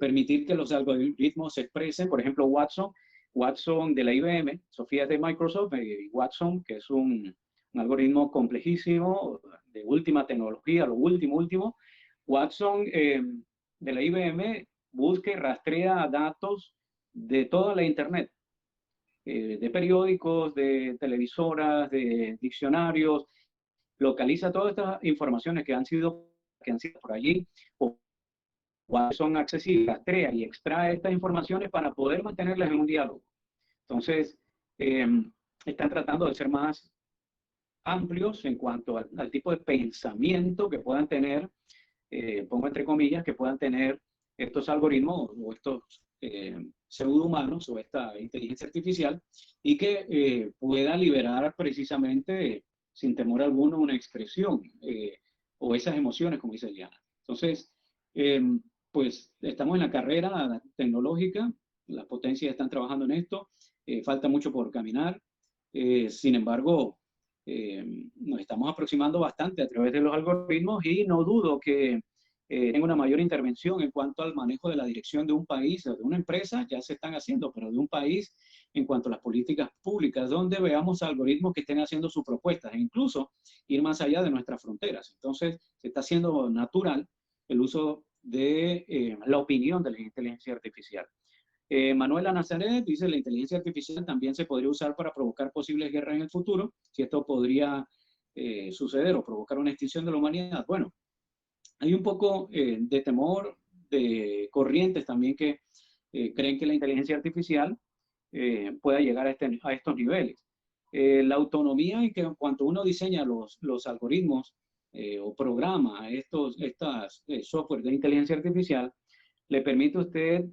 permitir que los algoritmos se expresen? Por ejemplo, Watson de la IBM, Sofía de Microsoft, y Watson, que es un algoritmo complejísimo, de última tecnología, lo último. Watson de la IBM busca y rastrea datos de toda la Internet, de periódicos, de televisoras, de diccionarios, localiza todas estas informaciones que han sido por allí, o cuáles son accesibles, rastrea y extrae estas informaciones para poder mantenerlas en un diálogo. Entonces, están tratando de ser más amplios en cuanto al tipo de pensamiento que puedan tener, pongo entre comillas, que puedan tener estos algoritmos o estos pseudohumanos o esta inteligencia artificial, y que pueda liberar precisamente, sin temor alguno, una expresión o esas emociones, como dice Liana. Entonces, eh, pues estamos en la carrera tecnológica, las potencias están trabajando en esto, falta mucho por caminar, sin embargo, nos estamos aproximando bastante a través de los algoritmos, y no dudo que tenga una mayor intervención en cuanto al manejo de la dirección de un país o de una empresa. Ya se están haciendo, pero de un país, en cuanto a las políticas públicas, donde veamos algoritmos que estén haciendo sus propuestas e incluso ir más allá de nuestras fronteras. Entonces, se está haciendo natural el uso de la opinión de la inteligencia artificial. Manuela Nazaret dice: la inteligencia artificial también se podría usar para provocar posibles guerras en el futuro, si esto podría suceder o provocar una extinción de la humanidad. Bueno, hay un poco de temor de corrientes también que creen que la inteligencia artificial pueda llegar a estos niveles. La autonomía, en que en cuanto uno diseña los algoritmos o programa estas software de inteligencia artificial, le permite a usted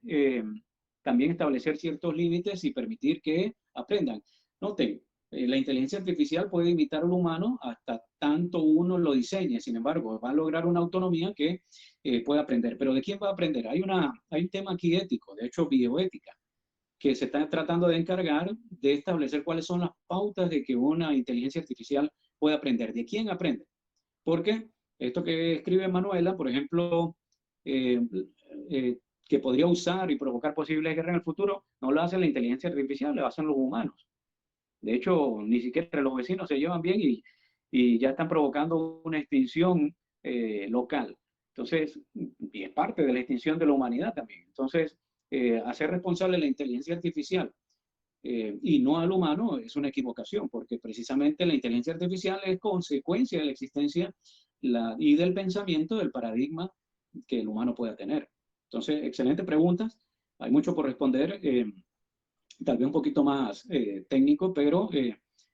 también establecer ciertos límites y permitir que aprendan. Noten, la inteligencia artificial puede imitar al humano hasta tanto uno lo diseñe. Sin embargo, va a lograr una autonomía que puede aprender. ¿Pero de quién va a aprender? Hay un tema aquí ético, de hecho bioética, que se está tratando de encargar de establecer cuáles son las pautas de que una inteligencia artificial puede aprender. ¿De quién aprende? Porque Esto que escribe Manuela, por ejemplo, eh, que podría usar y provocar posibles guerras en el futuro, no lo hace la inteligencia artificial, lo hacen los humanos. De hecho, ni siquiera entre los vecinos se llevan bien y ya están provocando una extinción local. Entonces, y es parte de la extinción de la humanidad también. Entonces, hacer responsable la inteligencia artificial y no al humano es una equivocación, porque precisamente la inteligencia artificial es consecuencia de la existencia y del pensamiento del paradigma que el humano pueda tener. Entonces, excelentes preguntas. Hay mucho por responder, tal vez un poquito más técnico, pero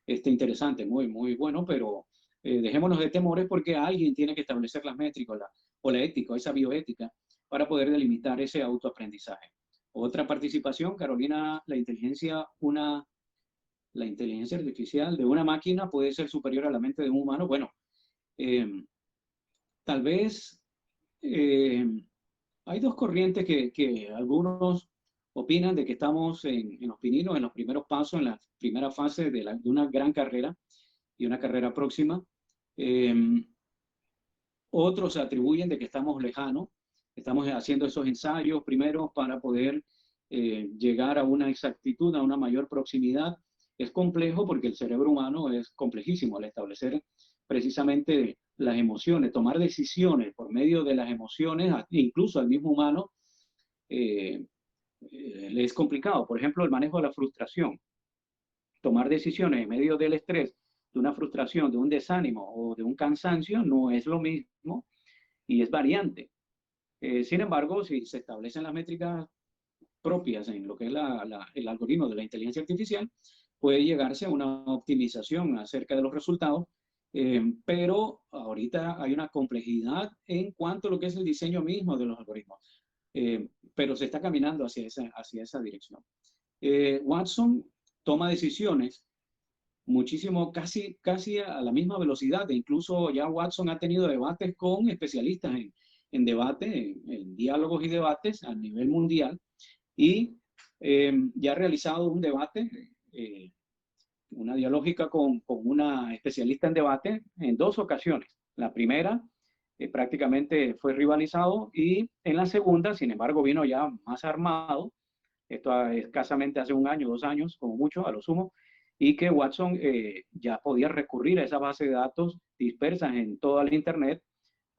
interesante, muy, muy bueno, pero dejémonos de temores porque alguien tiene que establecer las métricas o la ética, esa bioética, para poder delimitar ese autoaprendizaje. Otra participación, Carolina, la inteligencia artificial de una máquina puede ser superior a la mente de un humano. Bueno, tal vez hay dos corrientes que algunos opinan de que estamos en los pininos, en los primeros pasos, en la primera fase de una gran carrera y una carrera próxima. Otros atribuyen de que estamos lejanos, estamos haciendo esos ensayos primero para poder llegar a una exactitud, a una mayor proximidad. Es complejo porque el cerebro humano es complejísimo al establecer precisamente las emociones, tomar decisiones por medio de las emociones, incluso al mismo humano, le es complicado. Por ejemplo, el manejo de la frustración. Tomar decisiones en medio del estrés, de una frustración, de un desánimo o de un cansancio no es lo mismo y es variante. Sin embargo, si se establecen las métricas propias en lo que es el algoritmo de la inteligencia artificial, puede llegarse a una optimización acerca de los resultados, pero ahorita hay una complejidad en cuanto a lo que es el diseño mismo de los algoritmos, pero se está caminando hacia esa dirección. Watson toma decisiones muchísimo, casi a la misma velocidad, e incluso ya Watson ha tenido debates con especialistas en debate, en diálogos y debates a nivel mundial, y ya ha realizado un debate, una dialógica con una especialista en debate en 2 ocasiones. La primera prácticamente fue rivalizado y en la segunda, sin embargo, vino ya más armado, esto escasamente hace 1 año, 2 años, como mucho, a lo sumo, y que Watson ya podía recurrir a esa base de datos dispersas en toda la Internet,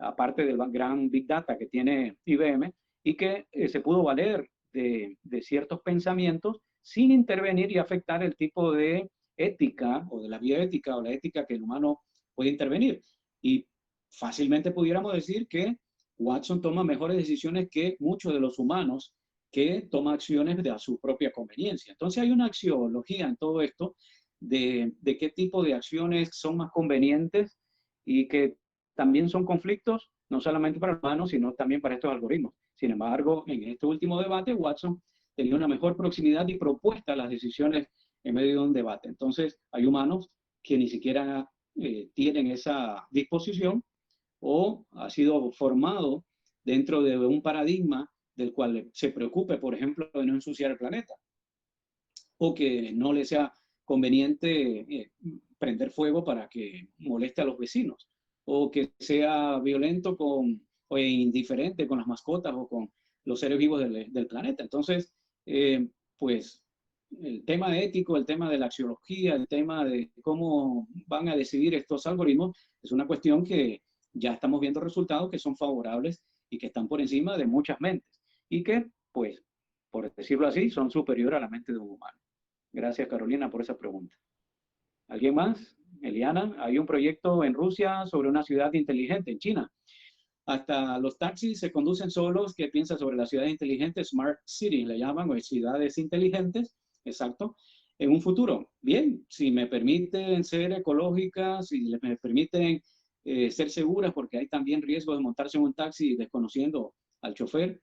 aparte del gran Big Data que tiene IBM, y que se pudo valer de ciertos pensamientos sin intervenir y afectar el tipo de ética o de la bioética o la ética que el humano puede intervenir. Y fácilmente pudiéramos decir que Watson toma mejores decisiones que muchos de los humanos que toma acciones de a su propia conveniencia. Entonces hay una axiología en todo esto de qué tipo de acciones son más convenientes y que también son conflictos, no solamente para los humanos, sino también para estos algoritmos. Sin embargo, en este último debate, Watson tenía una mejor proximidad y propuesta a las decisiones en medio de un debate. Entonces, hay humanos que ni siquiera tienen esa disposición o ha sido formado dentro de un paradigma del cual se preocupe, por ejemplo, de no ensuciar el planeta, o que no le sea conveniente prender fuego para que moleste a los vecinos, o que sea violento o indiferente con las mascotas o con los seres vivos del planeta. Entonces, pues el tema ético, el tema de la axiología, el tema de cómo van a decidir estos algoritmos, es una cuestión que ya estamos viendo resultados que son favorables y que están por encima de muchas mentes y que, pues, por decirlo así, son superiores a la mente de un humano. Gracias, Carolina, por esa pregunta. ¿Alguien más? Eliana, hay un proyecto en Rusia sobre una ciudad inteligente en China. Hasta los taxis se conducen solos. ¿Qué piensa sobre la ciudad inteligente? Smart City, le llaman, o ciudades inteligentes, exacto, en un futuro. Bien, si me permiten ser ecológicas, si me permiten ser seguras, porque hay también riesgo de montarse en un taxi desconociendo al chofer,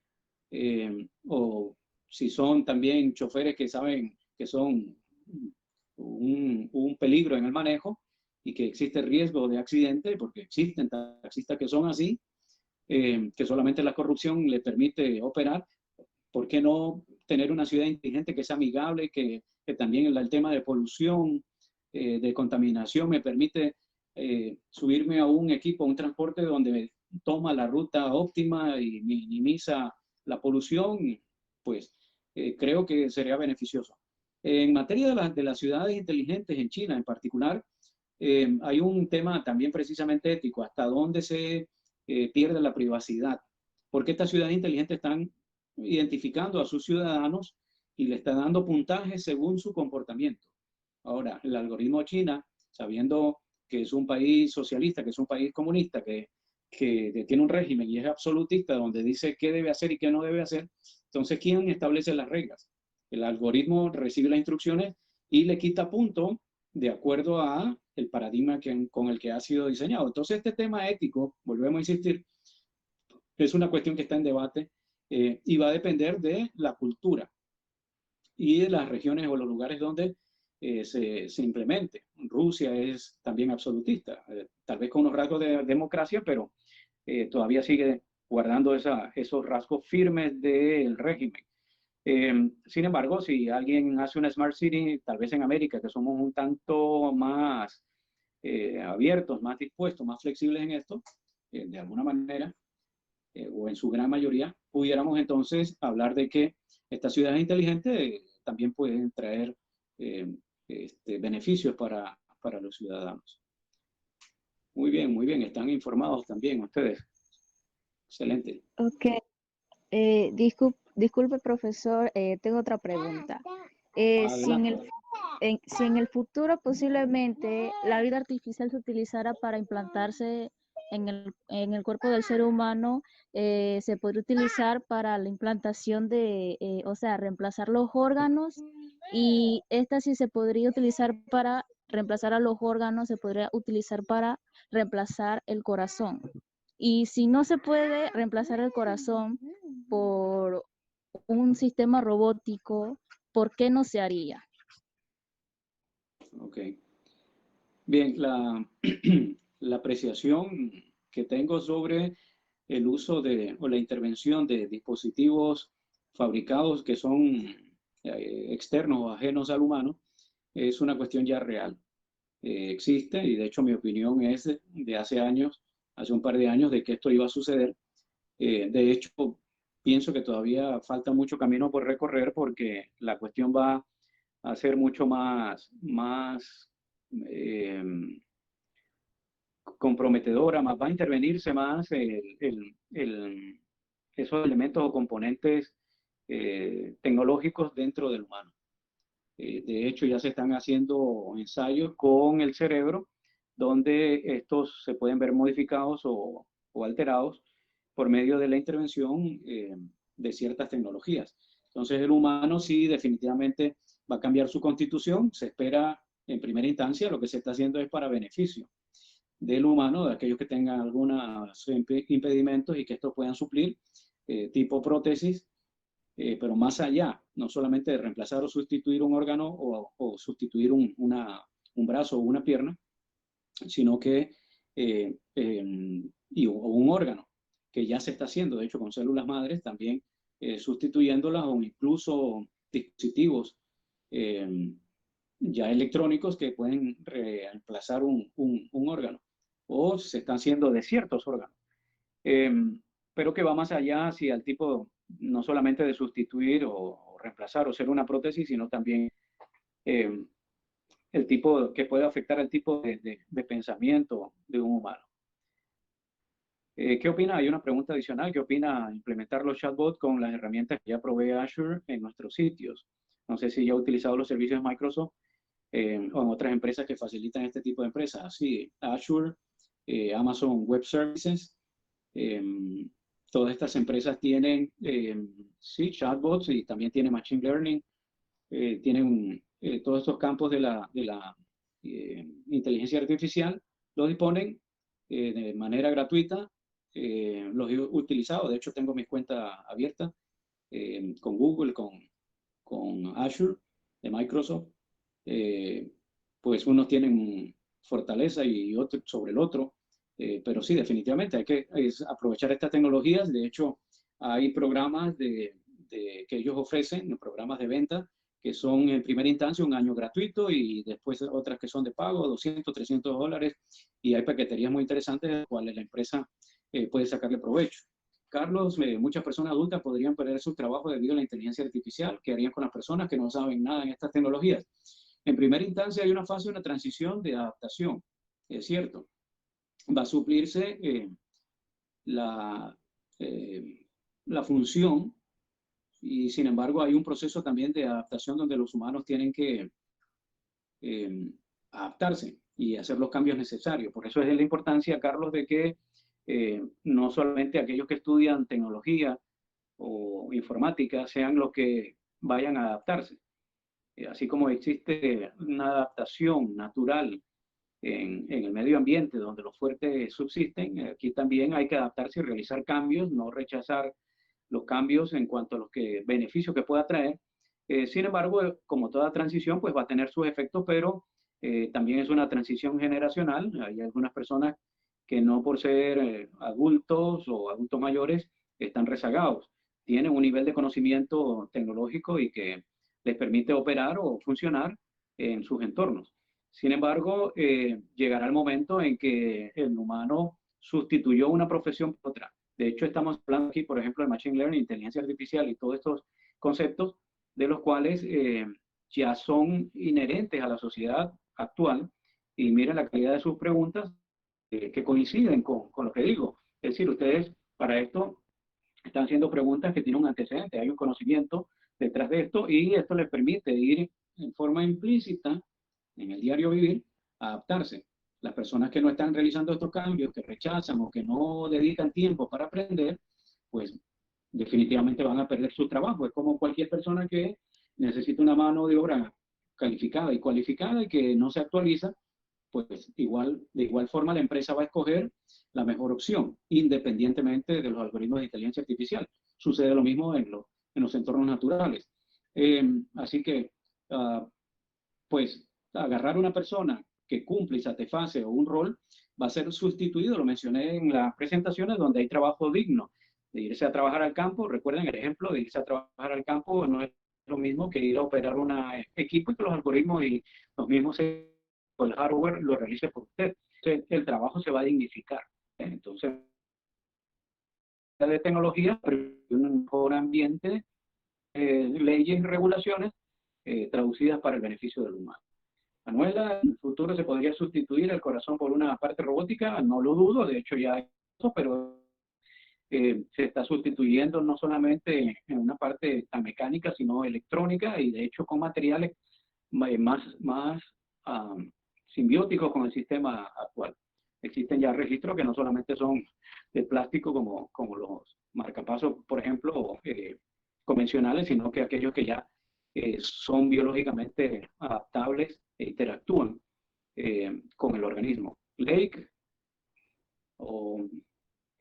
o si son también choferes que saben que son un peligro en el manejo y que existe riesgo de accidente, porque existen taxistas que son así, que solamente la corrupción le permite operar. ¿Por qué no tener una ciudad inteligente que sea amigable, que también el tema de polución, de contaminación me permite subirme a un equipo, a un transporte donde toma la ruta óptima y minimiza la polución, pues creo que sería beneficioso. En materia de las ciudades inteligentes en China en particular, hay un tema también precisamente ético, hasta dónde se pierde la privacidad, porque estas ciudades inteligentes están identificando a sus ciudadanos y le están dando puntajes según su comportamiento. Ahora, el algoritmo de China, sabiendo que es un país socialista, que es un país comunista, que tiene un régimen y es absolutista, donde dice qué debe hacer y qué no debe hacer, entonces, ¿quién establece las reglas? El algoritmo recibe las instrucciones y le quita punto de acuerdo a el paradigma con el que ha sido diseñado. Entonces, este tema ético, volvemos a insistir, es una cuestión que está en debate y va a depender de la cultura y de las regiones o los lugares donde se implemente. Rusia es también absolutista, tal vez con unos rasgos de democracia, pero todavía sigue guardando esos rasgos firmes del régimen. Sin embargo, si alguien hace una Smart City, tal vez en América, que somos un tanto más abiertos, más dispuestos, más flexibles en esto, de alguna manera, o en su gran mayoría, pudiéramos entonces hablar de que estas ciudades inteligentes también pueden traer beneficios para los ciudadanos. Muy bien, están informados también ustedes. Excelente. Ok. Disculpe, profesor, tengo otra pregunta. Si en el futuro posiblemente la vida artificial se utilizara para implantarse en el cuerpo del ser humano, se podría utilizar para la implantación o sea, reemplazar los órganos, y esta sí se podría utilizar para reemplazar a los órganos, se podría utilizar para reemplazar el corazón. Y si no se puede reemplazar el corazón por un sistema robótico, ¿por qué no se haría? Ok. Bien, la apreciación que tengo sobre el uso o la intervención de dispositivos fabricados que son externos o ajenos al humano es una cuestión ya real. Existe y de hecho mi opinión es de hace años, hace un par de años, de que esto iba a suceder. De hecho, pienso que todavía falta mucho camino por recorrer porque la cuestión va a ser mucho más eh, comprometedora, más va a intervenirse más esos elementos o componentes tecnológicos dentro del humano. De hecho, ya se están haciendo ensayos con el cerebro donde estos se pueden ver modificados o alterados por medio de la intervención de ciertas tecnologías. Entonces, el humano sí definitivamente va a cambiar su constitución. Se espera en primera instancia, lo que se está haciendo es para beneficio del humano, de aquellos que tengan algunos impedimentos y que estos puedan suplir, tipo prótesis, pero más allá, no solamente de reemplazar o sustituir un órgano o sustituir un brazo o una pierna, sino que o un órgano, que ya se está haciendo, de hecho, con células madres, también sustituyéndolas, o incluso dispositivos ya electrónicos que pueden reemplazar un órgano, o se están haciendo de ciertos órganos. Pero que va más allá hacia el tipo, no solamente de sustituir o reemplazar o ser una prótesis, sino también el tipo que puede afectar el tipo de pensamiento de un humano. ¿Qué opina? Hay una pregunta adicional. ¿Qué opina implementar los chatbots con las herramientas que ya provee Azure en nuestros sitios? No sé si ya ha utilizado los servicios de Microsoft o en otras empresas que facilitan este tipo de empresas. Sí, Azure, Amazon Web Services, todas estas empresas tienen, sí, chatbots y también tienen Machine Learning, tienen todos estos campos de la inteligencia artificial, los disponen de manera gratuita, los he utilizado, de hecho tengo mis cuentas abiertas con Google, con Azure de Microsoft, pues unos tienen fortaleza y otro sobre el otro, pero sí, definitivamente hay que aprovechar estas tecnologías. De hecho, hay programas que ellos ofrecen, programas de venta, que son en primera instancia un año gratuito y después otras que son de pago, 200, $300, y hay paqueterías muy interesantes de las cuales la empresa puede sacarle provecho. Carlos, muchas personas adultas podrían perder su trabajo debido a la inteligencia artificial. ¿Qué harían con las personas que no saben nada en estas tecnologías? En primera instancia hay una fase de una transición de adaptación, es cierto. Va a suplirse la, la función y sin embargo hay un proceso también de adaptación donde los humanos tienen que adaptarse y hacer los cambios necesarios. Por eso es la importancia, Carlos, de que no solamente aquellos que estudian tecnología o informática sean los que vayan a adaptarse. Así como existe una adaptación natural en el medio ambiente donde los fuertes subsisten, aquí también hay que adaptarse y realizar cambios, no rechazar los cambios en cuanto a los beneficios que pueda traer. Sin embargo, como toda transición, pues va a tener sus efectos, pero también es una transición generacional. Hay algunas personas que no por ser adultos o adultos mayores están rezagados. Tienen un nivel de conocimiento tecnológico y que les permite operar o funcionar en sus entornos. Sin embargo, llegará el momento en que el humano sustituyó una profesión por otra. De hecho, estamos hablando aquí, por ejemplo, de Machine Learning, inteligencia artificial y todos estos conceptos de los cuales ya son inherentes a la sociedad actual. Y miren la calidad de sus preguntas que coinciden con lo que digo. Es decir, ustedes para esto están haciendo preguntas que tienen un antecedente, hay un conocimiento detrás de esto y esto les permite ir en forma implícita en el diario vivir, adaptarse. Las personas que no están realizando estos cambios, que rechazan o que no dedican tiempo para aprender, pues definitivamente van a perder su trabajo. Es como cualquier persona que necesita una mano de obra calificada y cualificada y que no se actualiza, pues de igual forma la empresa va a escoger la mejor opción, independientemente de los algoritmos de inteligencia artificial. Sucede lo mismo en los entornos naturales. Así que, pues, agarrar una persona que cumple y satisface un rol va a ser sustituido, lo mencioné en las presentaciones, donde hay trabajo digno, de irse a trabajar al campo. Recuerden el ejemplo de irse a trabajar al campo, no es lo mismo que ir a operar un equipo y que los algoritmos y los mismos el hardware lo realice por usted. Entonces, el trabajo se va a dignificar. Entonces, de tecnología, un mejor ambiente, leyes y regulaciones traducidas para el beneficio del humano. Manuela, en el futuro se podría sustituir el corazón por una parte robótica, no lo dudo, de hecho ya eso, pero se está sustituyendo no solamente en una parte tan mecánica, sino electrónica y de hecho con materiales más simbióticos con el sistema actual. Existen ya registros que no solamente son de plástico como los marcapasos, por ejemplo, convencionales, sino que aquellos que ya son biológicamente adaptables e interactúan con el organismo. Lake,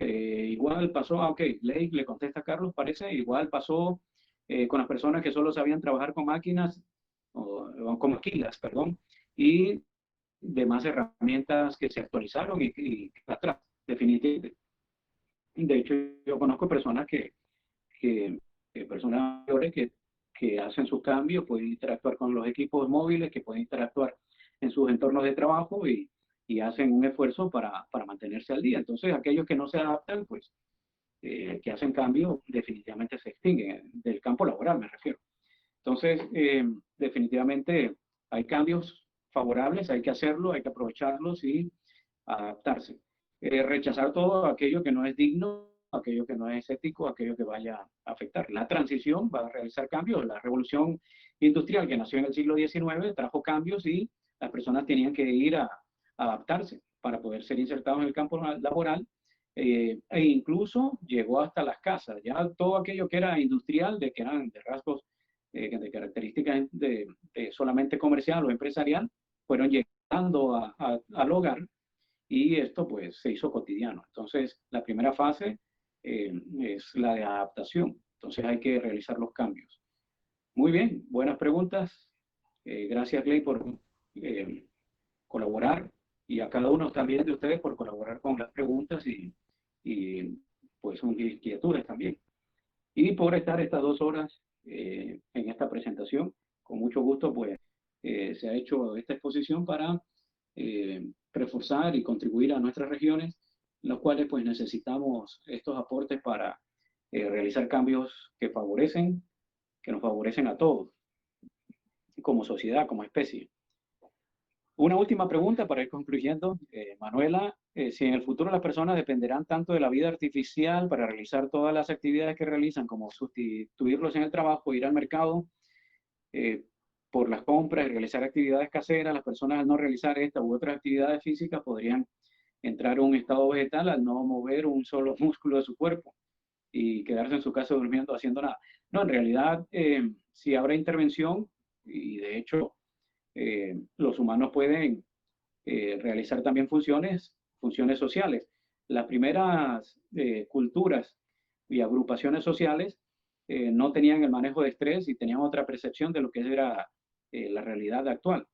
igual pasó, ok, Lake le contesta a Carlos, parece, igual pasó con las personas que solo sabían trabajar con máquinas, o con maquilas, perdón, y demás herramientas que se actualizaron y atrás, definitivamente. De hecho, yo conozco personas personas mayores que hacen sus cambios, pueden interactuar con los equipos móviles, que pueden interactuar en sus entornos de trabajo y hacen un esfuerzo para mantenerse al día. Entonces, aquellos que no se adaptan, pues, que hacen cambios, definitivamente se extinguen, del campo laboral me refiero. Entonces, definitivamente hay cambios favorables, hay que hacerlo, hay que aprovecharlos y adaptarse. Rechazar todo aquello que no es digno, aquello que no es ético, aquello que vaya a afectar. La transición va a realizar cambios. La revolución industrial que nació en el siglo XIX trajo cambios y las personas tenían que ir a adaptarse para poder ser insertados en el campo laboral e incluso llegó hasta las casas. Ya todo aquello que era industrial, que eran de rasgos, de características de solamente comercial o empresarial, fueron llegando al hogar y esto pues se hizo cotidiano. Entonces, la primera fase es la de adaptación. Entonces hay que realizar los cambios. Muy bien, buenas preguntas. Gracias, Clay, por colaborar y a cada uno también de ustedes por colaborar con las preguntas y pues sus inquietudes también. Y por estar estas 2 horas en esta presentación. con mucho gusto, pues se ha hecho esta exposición para reforzar y contribuir a nuestras regiones, en las cuales pues necesitamos estos aportes para realizar cambios que nos favorecen a todos, como sociedad, como especie. Una última pregunta para ir concluyendo, Manuela. Si en el futuro las personas dependerán tanto de la vida artificial para realizar todas las actividades que realizan, como sustituirlos en el trabajo, ir al mercado por las compras y realizar actividades caseras, las personas al no realizar esta u otras actividades físicas podrían entrar en un estado vegetal al no mover un solo músculo de su cuerpo y quedarse en su casa durmiendo haciendo nada. No, en realidad sí habrá intervención y de hecho los humanos pueden realizar también funciones sociales. Las primeras culturas y agrupaciones sociales no tenían el manejo de estrés y tenían otra percepción de lo que era la realidad actual.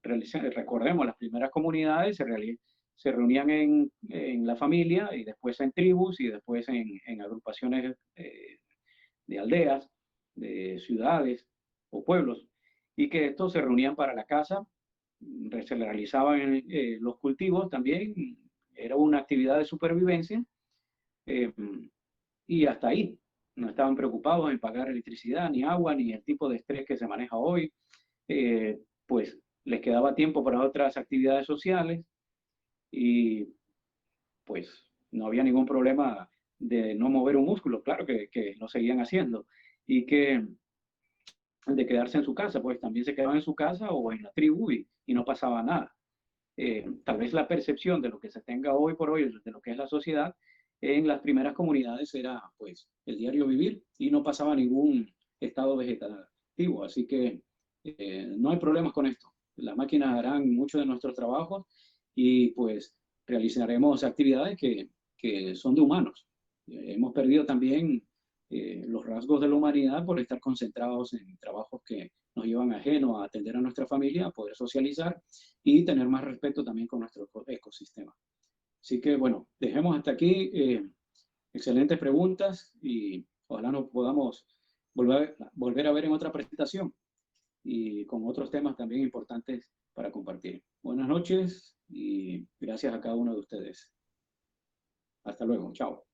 Recordemos, las primeras comunidades se reunían en la familia y después en tribus y después en agrupaciones de aldeas, de ciudades o pueblos, y que estos se reunían para la caza, se realizaban los cultivos también, era una actividad de supervivencia, eh, y hasta ahí. No estaban preocupados en pagar electricidad, ni agua, ni el tipo de estrés que se maneja hoy. Pues les quedaba tiempo para otras actividades sociales y pues no había ningún problema de no mover un músculo, claro que lo seguían haciendo. Y que de quedarse en su casa, pues también se quedaban en su casa o en la tribu y no pasaba nada. Tal vez la percepción de lo que se tenga hoy por hoy, de lo que es la sociedad, en las primeras comunidades era pues el diario vivir y no pasaba ningún estado vegetativo, así que no hay problemas con esto. Las máquinas harán mucho de nuestros trabajos y pues realizaremos actividades que son de humanos. Hemos perdido también los rasgos de la humanidad por estar concentrados en trabajos que nos llevan ajeno a atender a nuestra familia, a poder socializar y tener más respeto también con nuestro ecosistema. Así que bueno, dejemos hasta aquí. Excelentes preguntas y ojalá nos podamos volver a ver en otra presentación y con otros temas también importantes para compartir. Buenas noches y gracias a cada uno de ustedes. Hasta luego. Chao.